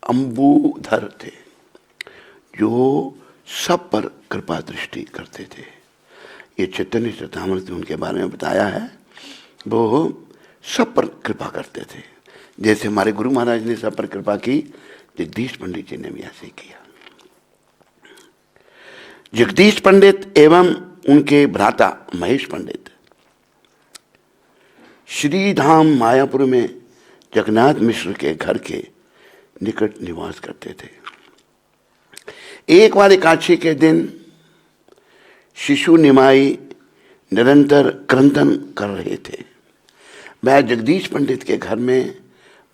अंबुधर थे, जो सब पर कृपा दृष्टि करते थे। ये चैतन्य चरितामृत में उनके बारे में बताया है। वो सब पर कृपा करते थे, जैसे हमारे गुरु महाराज ने सब पर कृपा की, जगदीश पंडित जी ने भी ऐसे किया। जगदीश पंडित एवं उनके भ्राता महेश पंडित श्री धाम मायापुर में जगन्नाथ मिश्र के घर के निकट निवास करते थे। एक बार एकादशी के दिन शिशु निमाई निरंतर क्रंदन कर रहे थे। वह जगदीश पंडित के घर में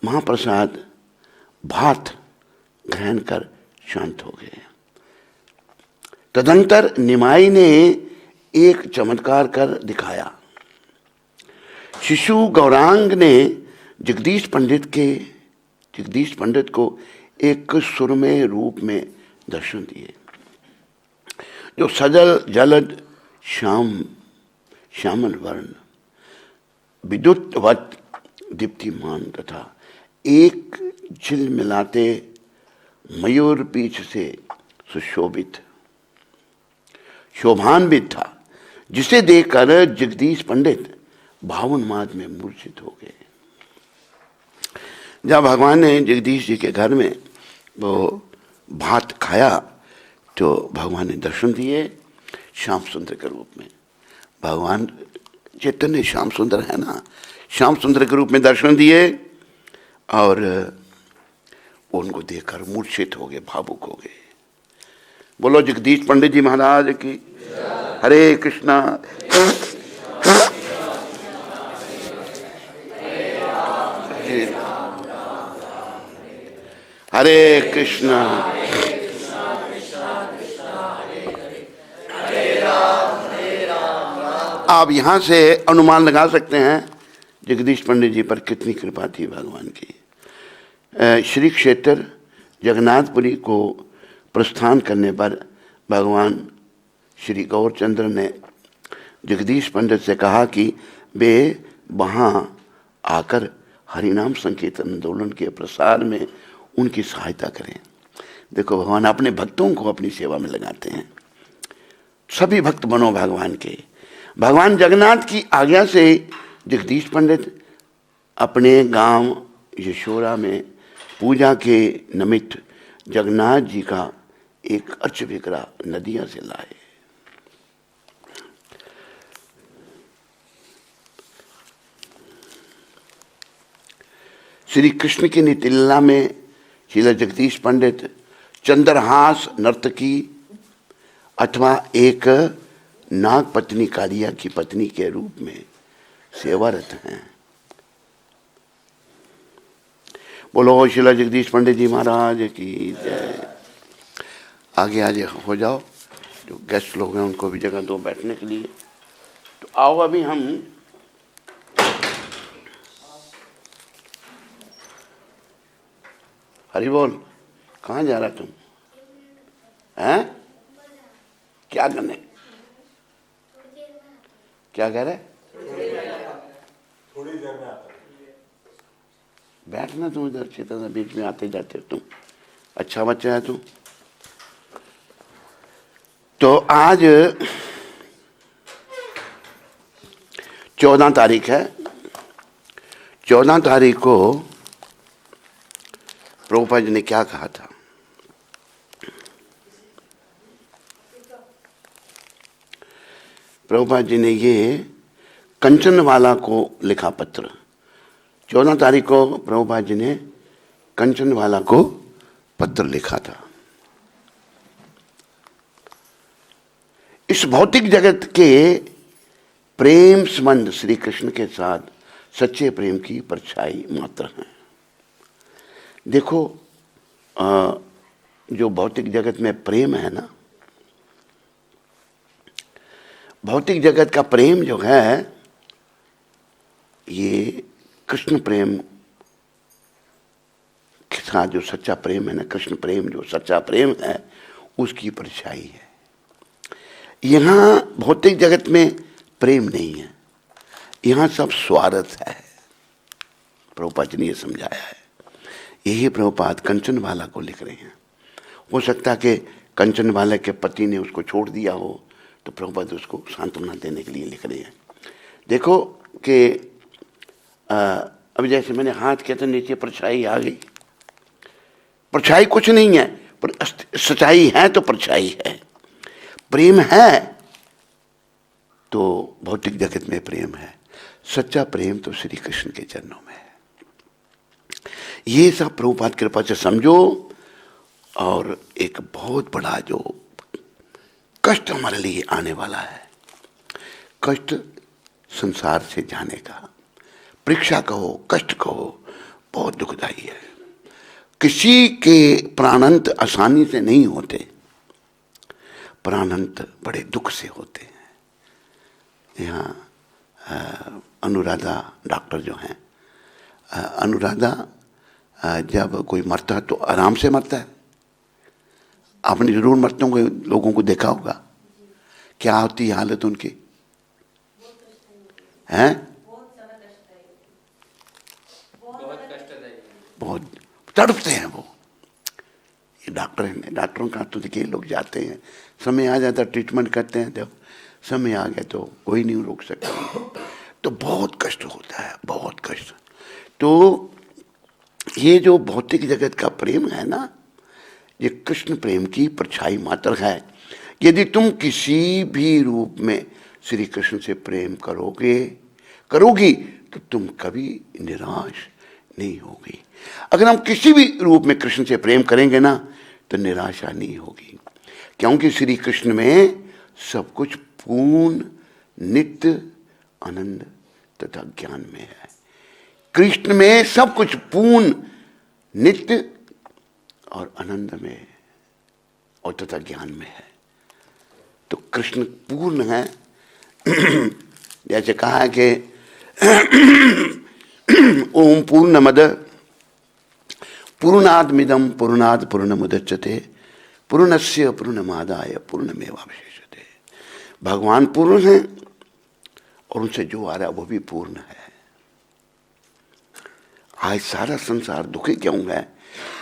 महाप्रसाद भात ग्रहण कर शांत हो गए। तदंतर निमाई ने एक चमत्कार कर दिखाया। शिशु गौरांग ने जगदीश पंडित को एक सुरमय रूप में दर्शन दिए, जो सजल जलद श्यामल वर्ण विद्युतवत दीप्तिमान तथा एक झिलमिलाते मयूर पीछ से सुशोभित शोभान्वित था, जिसे देखकर जगदीश पंडित भावोन्माद में मूर्छित हो गए। जब भगवान ने जगदीश जी के घर में वो भात खाया तो भगवान ने दर्शन दिए श्याम सुंदर के रूप में। भगवान चैतन्य श्याम सुंदर है ना, श्याम सुंदर के रूप में दर्शन दिए और उनको देखकर मूर्छित हो गए, भावुक हो गए। बोलो जगदीश पंडित जी महाराज की। हरे कृष्णा हरे कृष्णा आप यहाँ से अनुमान लगा सकते हैं जगदीश पंडित जी पर कितनी कृपा थी भगवान की। श्री क्षेत्र जगन्नाथपुरी को प्रस्थान करने पर भगवान श्री गौरचंद्र ने जगदीश पंडित से कहा कि वे वहाँ आकर हरिनाम संकीर्तन आंदोलन के प्रसार में उनकी सहायता करें। देखो भगवान अपने भक्तों को अपनी सेवा में लगाते हैं। सभी भक्त बनो भगवान के। भगवान जगन्नाथ की आज्ञा से जगदीश पंडित अपने गांव यशोरा में पूजा के निमित्त जगन्नाथ जी का एक अर्च विग्रह नदिया से लाए। श्री कृष्ण की नितिलीला में श्रील जगदीश पंडित चंद्रहास नर्तकी अथवा एक नाग पत्नी कालिया की पत्नी के रूप में सेवारत हैं। बोलो श्रील जगदीश पंडित जी महाराज की जय। आगे आगे हो जाओ, जो गेस्ट लोग हैं उनको भी जगह दो बैठने के लिए। तो आओ अभी हम हरि बोल। कहाँ जा रहा तुम? हैं? क्या करने? क्या कह रहे? थोड़ी देर में आता। बैठना तुम इधर, चेतना बीच में आते जाते तुम। अच्छा बच्चा है तुम। तो आज 14 तारीख है। 14 तारीख को प्रभुपाद जी ने क्या कहा था? प्रभुपाद जी ने ये कंचनवाला को लिखा पत्र। 14 तारीख को प्रभुपाद जी ने कंचनवाला को पत्र लिखा था। इस भौतिक जगत के प्रेम संबंध श्री कृष्ण के साथ सच्चे प्रेम की परछाई मात्र है। देखो जो भौतिक जगत में प्रेम है ना, भौतिक जगत का प्रेम जो है ये कृष्ण प्रेम के साथ जो सच्चा प्रेम है ना, कृष्ण प्रेम जो सच्चा प्रेम है उसकी परछाई है। यहाँ भौतिक जगत में प्रेम नहीं है, यहाँ सब स्वार्थ है। प्रभुपाद जी ने ये समझाया है। यही प्रभुपाद कंचनवाला को लिख रहे हैं। हो सकता है कि कंचनवाला के पति ने उसको छोड़ दिया हो, तो प्रभुपाद उसको सांत्वना देने के लिए लिख रहे हैं। देखो कि अभी जैसे मैंने हाथ किया तो नीचे परछाई आ गई। परछाई कुछ नहीं है, पर सच्चाई है तो परछाई है। प्रेम है तो भौतिक जगत में प्रेम है, सच्चा प्रेम तो श्री कृष्ण के चरणों में है। ये सब प्रभुपाद कृपा से समझो। और एक बहुत बड़ा जो कष्ट हमारे लिए आने वाला है, कष्ट संसार से जाने का, परीक्षा कहो कष्ट कहो, बहुत दुखदाई है। किसी के प्राणांत आसानी से नहीं होते, प्राणांत बड़े दुख से होते हैं। यहाँ अनुराधा डॉक्टर जो हैं, अनुराधा जब कोई मरता है तो आराम से मरता है। आपने जरूर मरतों को लोगों को देखा होगा। क्या होती है हालत उनकी? हैं? बहुत तड़पते हैं वो। ये डॉक्टर हैं, डॉक्टरों का तो देखिए लोग जाते हैं, समय आ जाता ट्रीटमेंट करते हैं, जब समय आ गया तो कोई नहीं रोक सकता। तो बहुत कष्ट होता है, बहुत कष्ट। तो ये जो भौतिक जगत का प्रेम है ना, ये कृष्ण प्रेम की परछाई मात्र है। यदि तुम किसी भी रूप में श्री कृष्ण से प्रेम करोगी तो तुम कभी निराश नहीं होगी। अगर हम किसी भी रूप में कृष्ण से प्रेम करेंगे ना तो निराशा नहीं होगी, क्योंकि श्री कृष्ण में सब कुछ पूर्ण नित्य आनंद तथा ज्ञान में है। कृष्ण में सब कुछ पूर्ण नित्य और आनंद में और तथा ज्ञान में है। तो कृष्ण पूर्ण है जैसे कहा है कि ओम पूर्णमद पूर्णादमिदम पूर्णाद पूर्णमुदच्यते पूर्णस्य पूर्णमादाय पूर्णमेवावशिष्यते। भगवान पूर्ण हैं और उनसे जो आ रहा है वो भी पूर्ण है। आज सारा संसार दुखी क्यों है?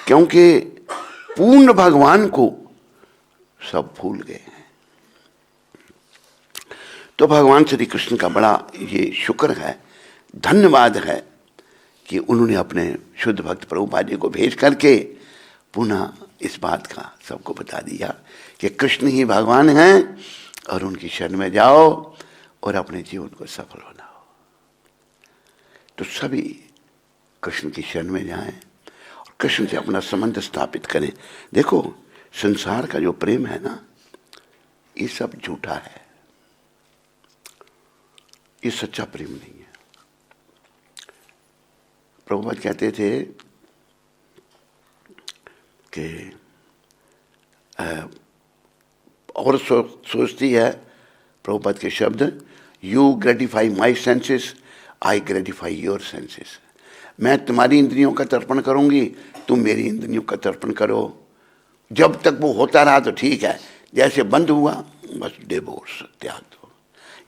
क्योंकि पूर्ण भगवान को सब भूल गए हैं। तो भगवान श्री कृष्ण का बड़ा ये शुक्र है, धन्यवाद है कि उन्होंने अपने शुद्ध भक्त प्रभुपाद जी को भेज करके पुनः इस बात का सबको बता दिया कि कृष्ण ही भगवान हैं और उनकी शरण में जाओ और अपने जीवन को सफल बनाओ। तो सभी कृष्ण की शरण में जाएं और कृष्ण से अपना संबंध स्थापित करें। देखो, संसार का जो प्रेम है ना, ये सब झूठा है, ये सच्चा प्रेम नहीं है। प्रभुपाद कहते थे कि और सोचती है, प्रभुपाद के शब्द, you gratify my senses, I gratify your senses. मैं तुम्हारी इंद्रियों का तर्पण करूंगी, तुम मेरी इंद्रियों का तर्पण करो। जब तक वो होता रहा तो ठीक है, जैसे बंद हुआ बस डिवोर्स, त्याग दो।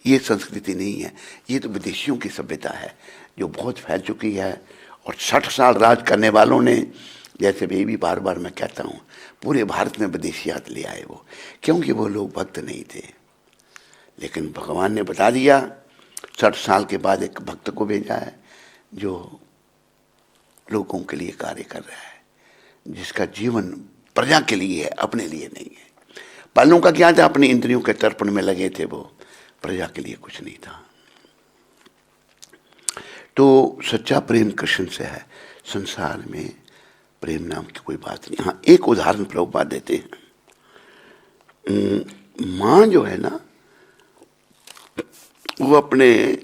ये संस्कृति नहीं है, ये तो विदेशियों की सभ्यता है जो बहुत फैल चुकी है। और 60 साल राज करने वालों ने, जैसे भी बार बार मैं कहता हूँ, पूरे भारत में विदेशियात ले आए वो, क्योंकि वो लोग भक्त नहीं थे। लेकिन भगवान ने बता दिया, 60 साल के बाद एक भक्त को भेजा है जो लोगों के लिए कार्य कर रहा है, जिसका जीवन प्रजा के लिए है, अपने लिए नहीं है। पहलों का क्या था, अपनी इंद्रियों के तर्पण में लगे थे, वो प्रजा के लिए कुछ नहीं था। तो सच्चा प्रेम कृष्ण से है, संसार में प्रेम नाम की कोई बात नहीं। हाँ, एक उदाहरण प्रभुपाद देते हैं। माँ जो है ना, वो अपने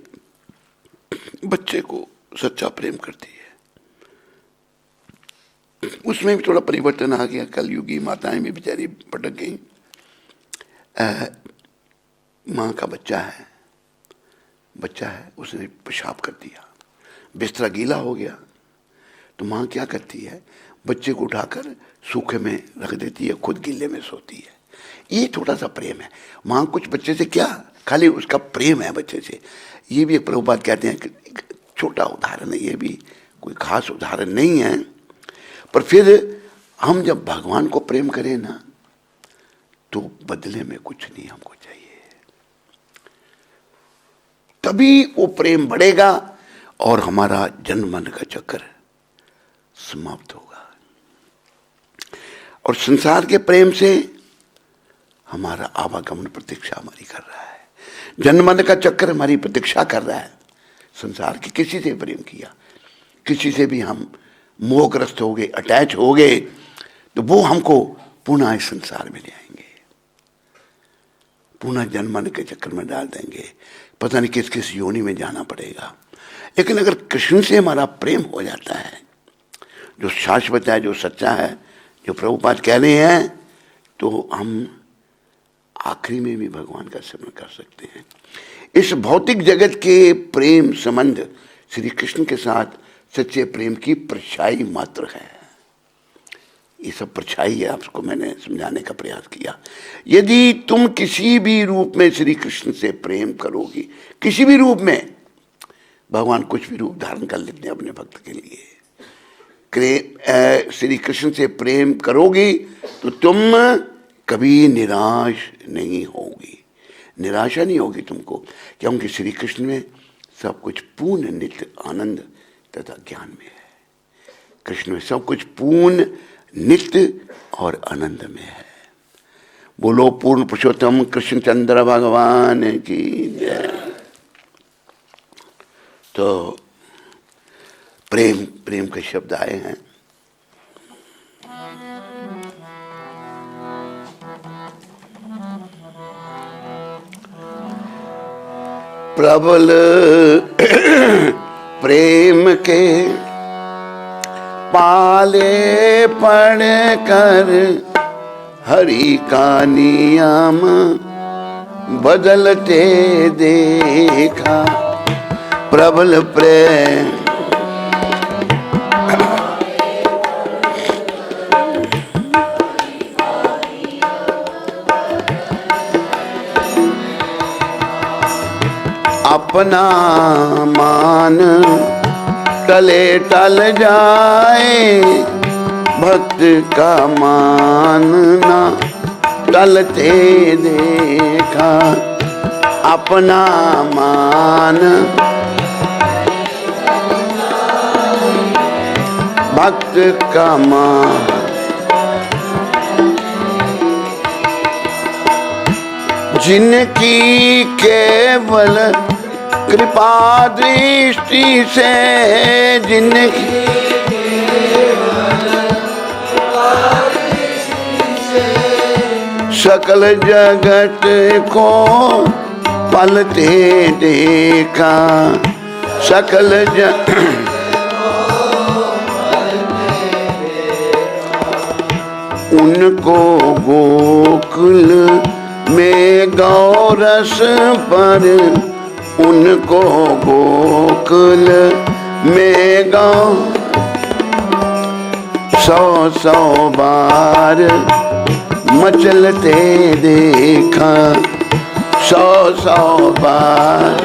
बच्चे को सच्चा प्रेम करती है। उसमें भी थोड़ा परिवर्तन आ गया, कलयुगी माताएं भी बेचारी भटक गई। माँ का बच्चा है, उसने पेशाब कर दिया, बिस्तरा गीला हो गया, तो माँ क्या करती है, बच्चे को उठाकर सूखे में रख देती है, खुद गीले में सोती है। ये थोड़ा सा प्रेम है। माँ कुछ बच्चे से क्या, खाली उसका प्रेम है बच्चे से। ये भी एक प्रभुपाद कहते हैं कि छोटा उदाहरण है, ये भी कोई खास उदाहरण नहीं है। पर फिर हम जब भगवान को प्रेम करें ना, तो बदले में कुछ नहीं हमको चाहिए, तभी वो प्रेम बढ़ेगा और हमारा जन्म मरण का चक्कर समाप्त होगा। और संसार के प्रेम से हमारा आवागमन प्रतीक्षा हमारी कर रहा है, जन्म मरण का चक्कर हमारी प्रतीक्षा कर रहा है। संसार के किसी से प्रेम किया, किसी से भी हम मोहग्रस्त हो गए, अटैच हो गए, तो वो हमको पुनः इस संसार में ले आएंगे, पुनः जन्म मरण के चक्कर में डाल देंगे, पता नहीं किस किस योनि में जाना पड़ेगा। लेकिन अगर कृष्ण से हमारा प्रेम हो जाता है, जो शाश्वत है, जो सच्चा है, जो प्रभुपाद कह रहे हैं, तो हम आखिरी में भी भगवान का स्मरण कर सकते हैं। इस भौतिक जगत के प्रेम संबंध श्री कृष्ण के साथ सच्चे प्रेम की परछाई मात्र है। ये सब परछाई है, आपको मैंने समझाने का प्रयास किया। यदि तुम किसी भी रूप में श्री कृष्ण से प्रेम करोगी, किसी भी रूप में, भगवान कुछ भी रूप धारण कर लेते हैं अपने भक्त के लिए, श्री कृष्ण से प्रेम करोगी तो तुम कभी निराश नहीं होगी, निराशा नहीं होगी तुमको, क्योंकि श्री कृष्ण में सब कुछ पूर्ण नित्य आनंद तथा ज्ञान में है। कृष्ण में सब कुछ पूर्ण नित्य और आनंद में है। बोलो पूर्ण पुरुषोत्तम कृष्णचंद्र भगवान की जय। तो प्रेम प्रेम के शब्द आए हैं। प्रबल प्रेम के पाले पड़ कर हरि का नियम बदलते देखा। प्रबल प्रेम अपना मान टले टल जाए, भक्त का मानना टलते देखा। अपना मान भक्त का मान, जिनकी केवल कृपा दृष्टि से, जिनकी सकल जगत को पलते देखा। सकल उनको गोकुल में गौरस पर, उनको गोकुल में गौ 100 बार मचलते देखा। 100 बार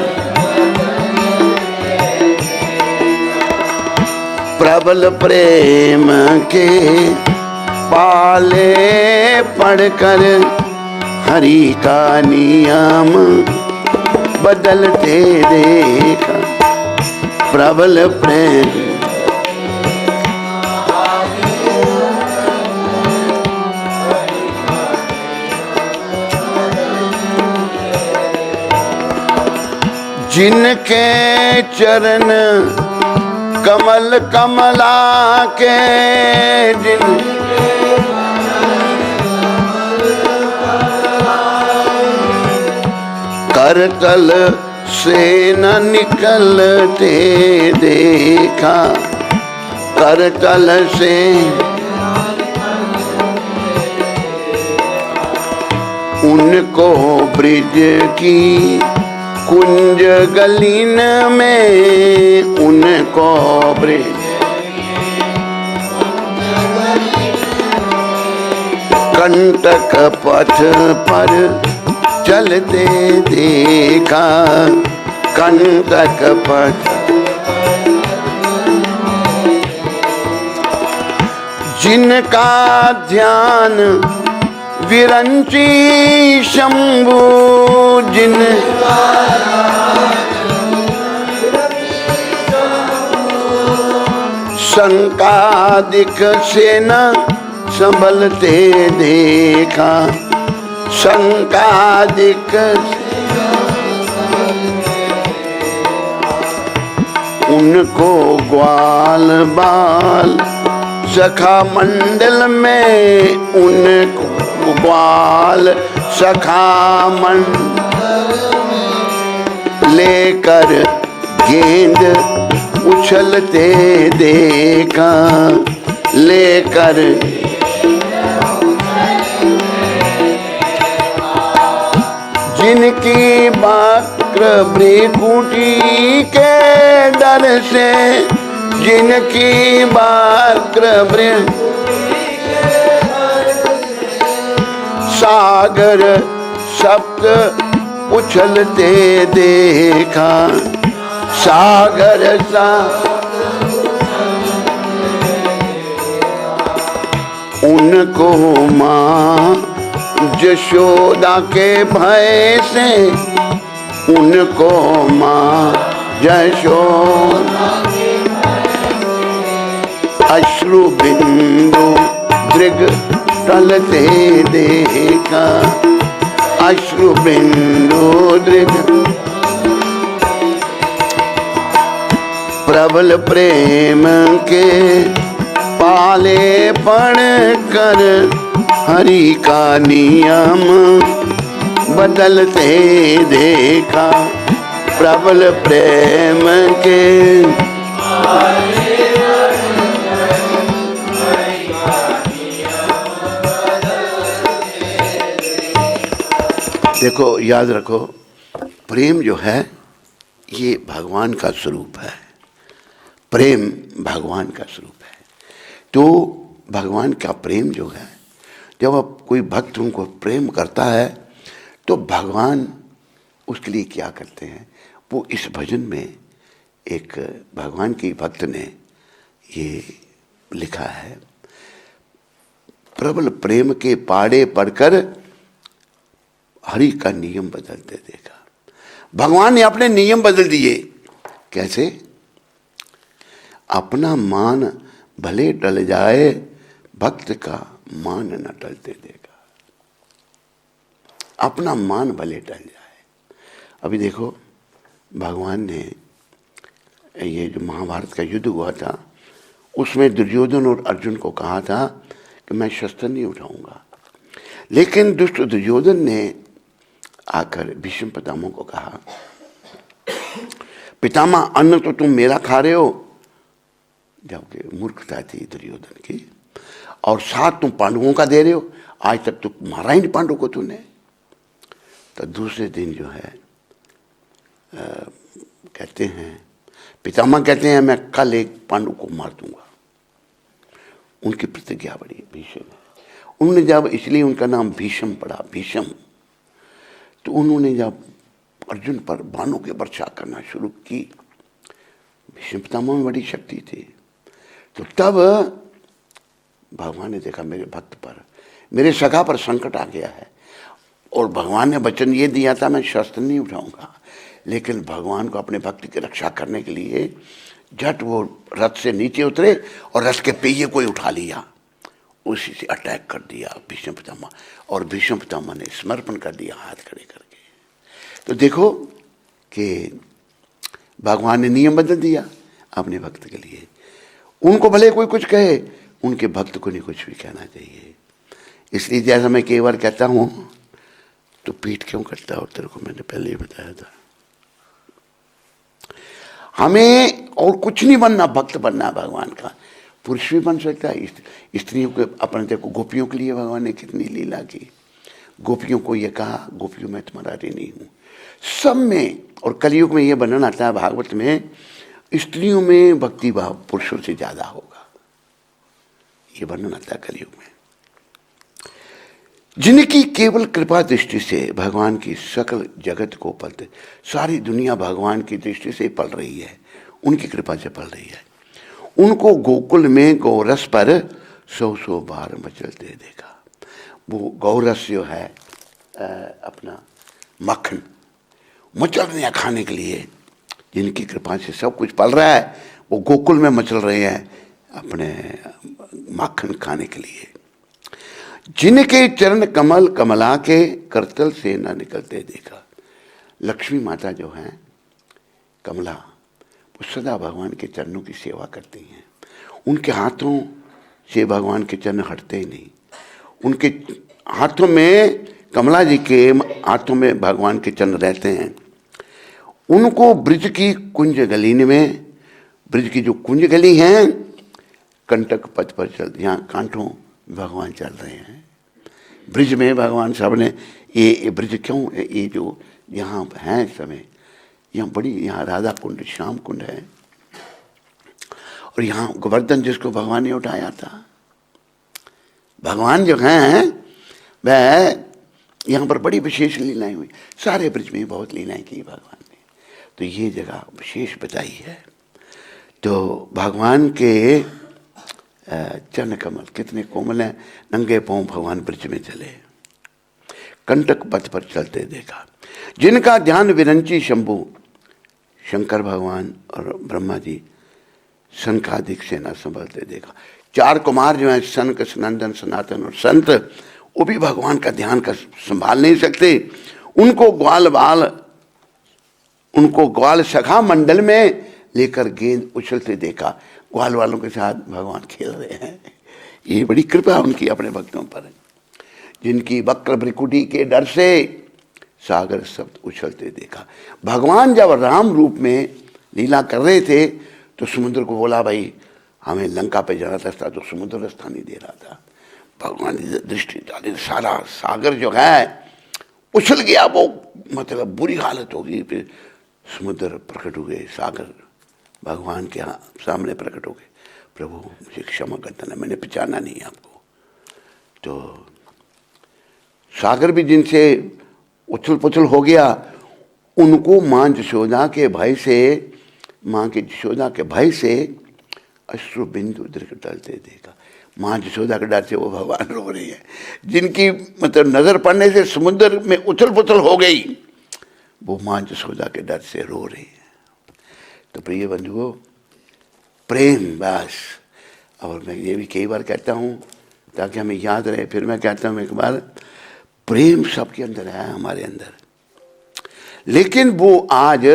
प्रबल प्रेम के पाले पढ़कर हरि का नियम बदलते देखा। प्रबल प्रेम जिनके चरण कमल कमला के, जिन करतल से न निकलते देखा। करतल से उनको ब्रिज की कुंज गलीन में, उनको ब्रिज कंटक पथ पर चलते देखा। कंटक पथ जिनका ध्यान विरंची शंभु, जिन शंकादिक से न संभलते देखा। शंकादिक उनको ग्वाल बाल सखा मंडल में, उनको ग्वाल सखा मंडल लेकर गेंद उछलते देखा। लेकर जिनकी वक्र भ्रिकुटी के डर से, जिनकी वक्र सागर सप्त उछलते देखा। सागर सा उनको माँ यशोदा के भय से, उनको माँ यशोदा अश्रु बिंदु दृग टलते देखा। अश्रु बिंदु दृग प्रबल प्रेम के पाले पढ़ कर हरि का नियम बदलते देखा। प्रबल प्रेम के देखो याद रखो, प्रेम जो है ये भगवान का स्वरूप है। प्रेम भगवान का स्वरूप है। तो भगवान का प्रेम जो है, जब अब कोई भक्त उनको प्रेम करता है तो भगवान उसके लिए क्या करते हैं, वो इस भजन में एक भगवान की भक्त ने ये लिखा है। प्रबल प्रेम के पाड़े पढ़कर हरि का नियम बदलते देखा। भगवान ने अपने नियम बदल दिए। कैसे? अपना मान भले टल जाए, भक्त का मान न टलते देखा। अपना मान भले टल जाए। अभी देखो, भगवान ने ये जो महाभारत का युद्ध हुआ था उसमें दुर्योधन और अर्जुन को कहा था कि मैं शस्त्र नहीं उठाऊंगा, लेकिन दुष्ट दुर्योधन ने आकर भीष्म पितामह को कहा, पितामह अन्न तो तुम मेरा खा रहे हो, जबकि मूर्खता थी दुर्योधन की, और साथ तुम पांडवों का दे रहे हो, आज तक तो मारा ही नहीं पांडवों को तूने। तो दूसरे दिन जो है कहते हैं, पितामह कहते हैं मैं कल एक पांडव को मार दूंगा। उनकी प्रतिज्ञा बड़ी भीष्म है। उन्होंने जब, इसलिए उनका नाम भीष्म पड़ा, भीष्म। तो उन्होंने जब अर्जुन पर बाणों की वर्षा करना शुरू की, भीष्म पितामह में बड़ी शक्ति थी, तो तब भगवान ने देखा मेरे भक्त पर, मेरे सखा पर संकट आ गया है। और भगवान ने वचन ये दिया था मैं शस्त्र नहीं उठाऊंगा, लेकिन भगवान को अपने भक्त की रक्षा करने के लिए झट वो रथ से नीचे उतरे और रथ के पहिए को ही उठा लिया, उसी से अटैक कर दिया भीष्म पितामह, और भीष्म पितामह ने समर्पण कर दिया हाथ खड़े करके। तो देखो कि भगवान ने नियम बदल दिया अपने भक्त के लिए। उनको भले कोई कुछ कहे, उनके भक्त को नहीं कुछ भी कहना चाहिए। इसलिए जैसा मैं कई बार कहता हूं, तो पीठ क्यों करता हो, तेरे को मैंने पहले ही बताया था। हमें और कुछ नहीं बनना, भक्त बनना है भगवान का। पुरुष भी बन सकता है, स्त्रियों के अपने, देखो गोपियों के लिए भगवान ने कितनी लीला की। गोपियों को ये कहा, गोपियों में तुम्हारा ऋणी नहीं हूं, सब में। और कलयुग में ये वर्णन आता है भागवत में, स्त्रियों में भक्ति भाव पुरुषों से ज्यादा होगा, ये वर्णन आता है कलयुग में। जिनकी केवल कृपा दृष्टि से भगवान की सकल जगत को पलते, सारी दुनिया भगवान की दृष्टि से पल रही है, उनकी कृपा से पल रही है। उनको गोकुल में गौरस पर 100 बार मचलते देखा। वो गौरस जो है अपना मक्खन मचल रहे हैं खाने के लिए, जिनकी कृपा से सब कुछ पल रहा है, वो गोकुल में मचल रहे हैं अपने माखन खाने के लिए। जिनके चरण कमल कमला के करतल से न निकलते देखा। लक्ष्मी माता जो है कमला, वो सदा भगवान के चरणों की सेवा करती हैं। उनके हाथों से भगवान के चरण हटते ही नहीं। उनके हाथों में, कमला जी के हाथों में भगवान के चरण रहते हैं। उनको ब्रिज की कुंज गली में, ब्रिज की जो कुंज गली है, कंटक पथ पर चल, यहाँ कांठों भगवान चल रहे हैं ब्रिज में। भगवान साहब ने ये ब्रिज क्यों, ये जो यहाँ है इस समय, यहाँ बड़ी, यहाँ राधा कुंड, श्याम कुंड है, और यहाँ गोवर्धन जिसको भगवान ने उठाया था। भगवान जो हैं वह यहाँ पर बड़ी विशेष लीलाएं हुई। सारे ब्रिज में बहुत लीलाएं की भगवान ने, तो ये जगह विशेष बताई है। तो भगवान के चरण कमल कितने कोमल हैं। नंगे पांव भगवान ब्रिज में चले, कंटक पथ पर चलते देखा। जिनका ध्यान विरंची शंभु, शंकर भगवान और ब्रह्मा जी सनकादिक से न संभलते देखा। 4 कुमार जो हैं, सनक, सनंदन, सनातन और संत, वो भी भगवान का ध्यान कर संभाल नहीं सकते। उनको ग्वाल सखा मंडल में लेकर गेंद उछलते देखा। ग्वाल वालों के साथ भगवान खेल रहे हैं। ये बड़ी कृपा उनकी अपने भक्तों पर। जिनकी वक्र भ्रिकुटी के डर से सागर शब्द उछलते देखा। भगवान जब राम रूप में लीला कर रहे थे तो समुद्र को बोला, भाई हमें लंका पे जाना था, तो समुद्र रास्ता नहीं दे रहा था। भगवान की दृष्टि डाली, सारा सागर जो है उछल गया वो, मतलब बुरी हालत हो गई। फिर समुद्र प्रकट हो गए, सागर भगवान के सामने प्रकट हो गए, प्रभु मुझे क्षमा कर देना, मैंने पहचाना नहीं आपको। तो सागर भी जिनसे उछल पुछल हो गया, उनको मां यशोदा के भय से, मां के यशोदा के भय से अश्रु बिंदु दृढ़ डालते देखा। मां यशोदा के डर से वो भगवान रो रही है, जिनकी मतलब नजर पड़ने से समुद्र में उथल पुथल हो गई, वो मां यशोदा के डर से रो रही है। तो प्रिय बंधुओं, प्रेम बस। और मैं ये भी कई बार कहता हूँ ताकि हमें याद रहे, फिर मैं कहता हूँ एक बार, प्रेम सबके अंदर है, हमारे अंदर, लेकिन वो आज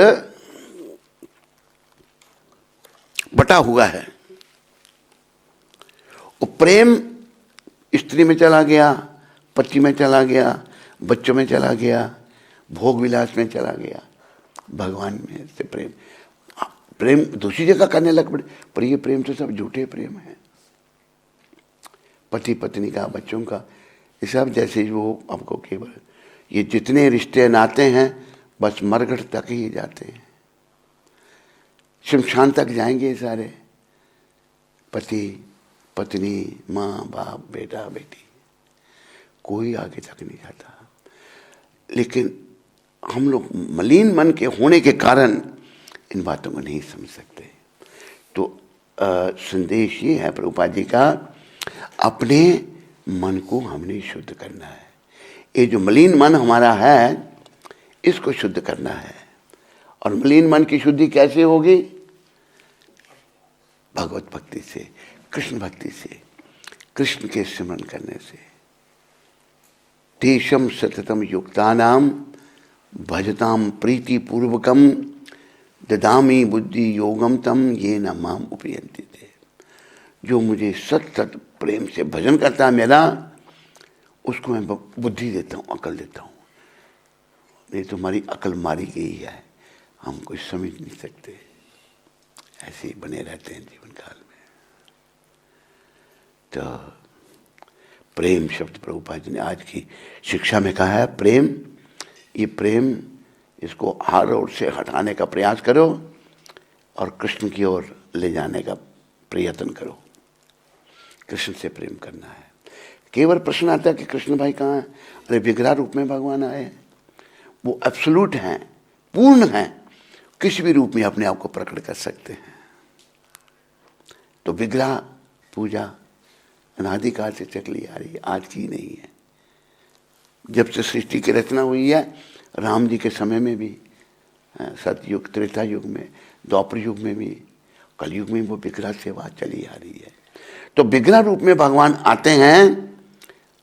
बटा हुआ है। वो प्रेम स्त्री में चला गया, पति में चला गया, बच्चों में चला गया, भोग विलास में चला गया, भगवान में से प्रेम प्रेम दूसरी जगह करने लग पड़े। पर ये प्रेम तो सब झूठे प्रेम है, पति पत्नी का, बच्चों का, ये सब जैसे वो आपको केवल ये जितने रिश्ते नाते हैं बस मरघट तक ही जाते हैं, शमशान तक जाएंगे ये सारे, पति पत्नी, माँ बाप, बेटा बेटी, कोई आगे तक नहीं जाता। लेकिन हम लोग मलिन मन के होने के कारण इन बातों को नहीं समझ सकते। तो संदेश ये है प्रभुपाद जी का, अपने मन को हमने शुद्ध करना है। ये जो मलिन मन हमारा है इसको शुद्ध करना है। और मलिन मन की शुद्धि कैसे होगी? भगवत भक्ति से, कृष्ण भक्ति से, कृष्ण के स्मरण करने से। तेषम सततम युक्तानाम भजताम प्रीति पूर्वकम ददामी बुद्धि योगम तम ये न माम उपयंति थे। जो मुझे सत सत प्रेम से भजन करता है मेरा, उसको मैं बुद्धि देता हूँ, अकल देता हूँ। नहीं तो हमारी अकल मारी गई है, हम कुछ समझ नहीं सकते, ऐसे ही बने रहते हैं जीवन काल में। तो प्रेम शब्द प्रभुपाद जी ने आज की शिक्षा में कहा है, प्रेम, ये प्रेम, इसको हर ओर से हटाने का प्रयास करो और कृष्ण की ओर ले जाने का प्रयत्न करो। कृष्ण से प्रेम करना है। केवल प्रश्न आता है कि कृष्ण भाई कहाँ हैं? अरे विग्रह रूप में भगवान आए हैं, वो एब्सोल्यूट हैं, पूर्ण हैं, किसी भी रूप में अपने आप को प्रकट कर सकते हैं। तो विग्रह पूजा अनादिकाल से चली आ रही है, आज की नहीं है। जब से सृष्टि की रचना हुई है, राम जी के समय में भी, सतयुग, त्रेता युग में, द्वापर युग में भी, कलयुग में वो विग्रह सेवा चली आ रही है। तो विग्रह रूप में भगवान आते हैं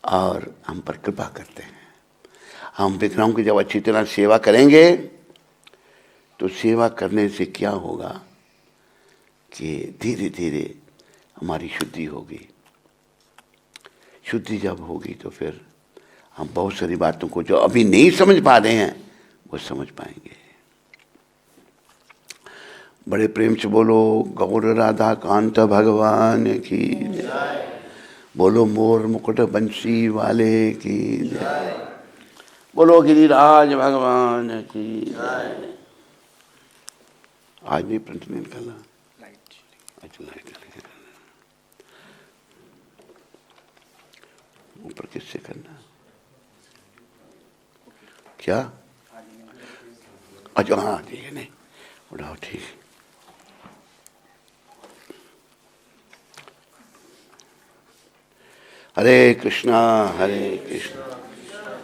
और हम पर कृपा करते हैं। हम विग्रहों की जब अच्छी तरह सेवा करेंगे तो सेवा करने से क्या होगा कि धीरे धीरे हमारी शुद्धि होगी। शुद्धि जब होगी तो फिर हम बहुत सारी बातों को जो अभी नहीं समझ पा रहे हैं वो समझ पाएंगे। बड़े प्रेम से बोलो गौर राधा कांत भगवान की जय। बोलो मोर मुकुट बंसी वाले की जय। बोलो गिरिराज भगवान की जय। आज नहीं प्रिंट नहीं निकाला, अच्छा लाइट ऊपर किससे करना क्या? अच्छा हाँ ठीक है, नहीं उठाओ, ठीक। हरे कृष्णा हरे कृष्णा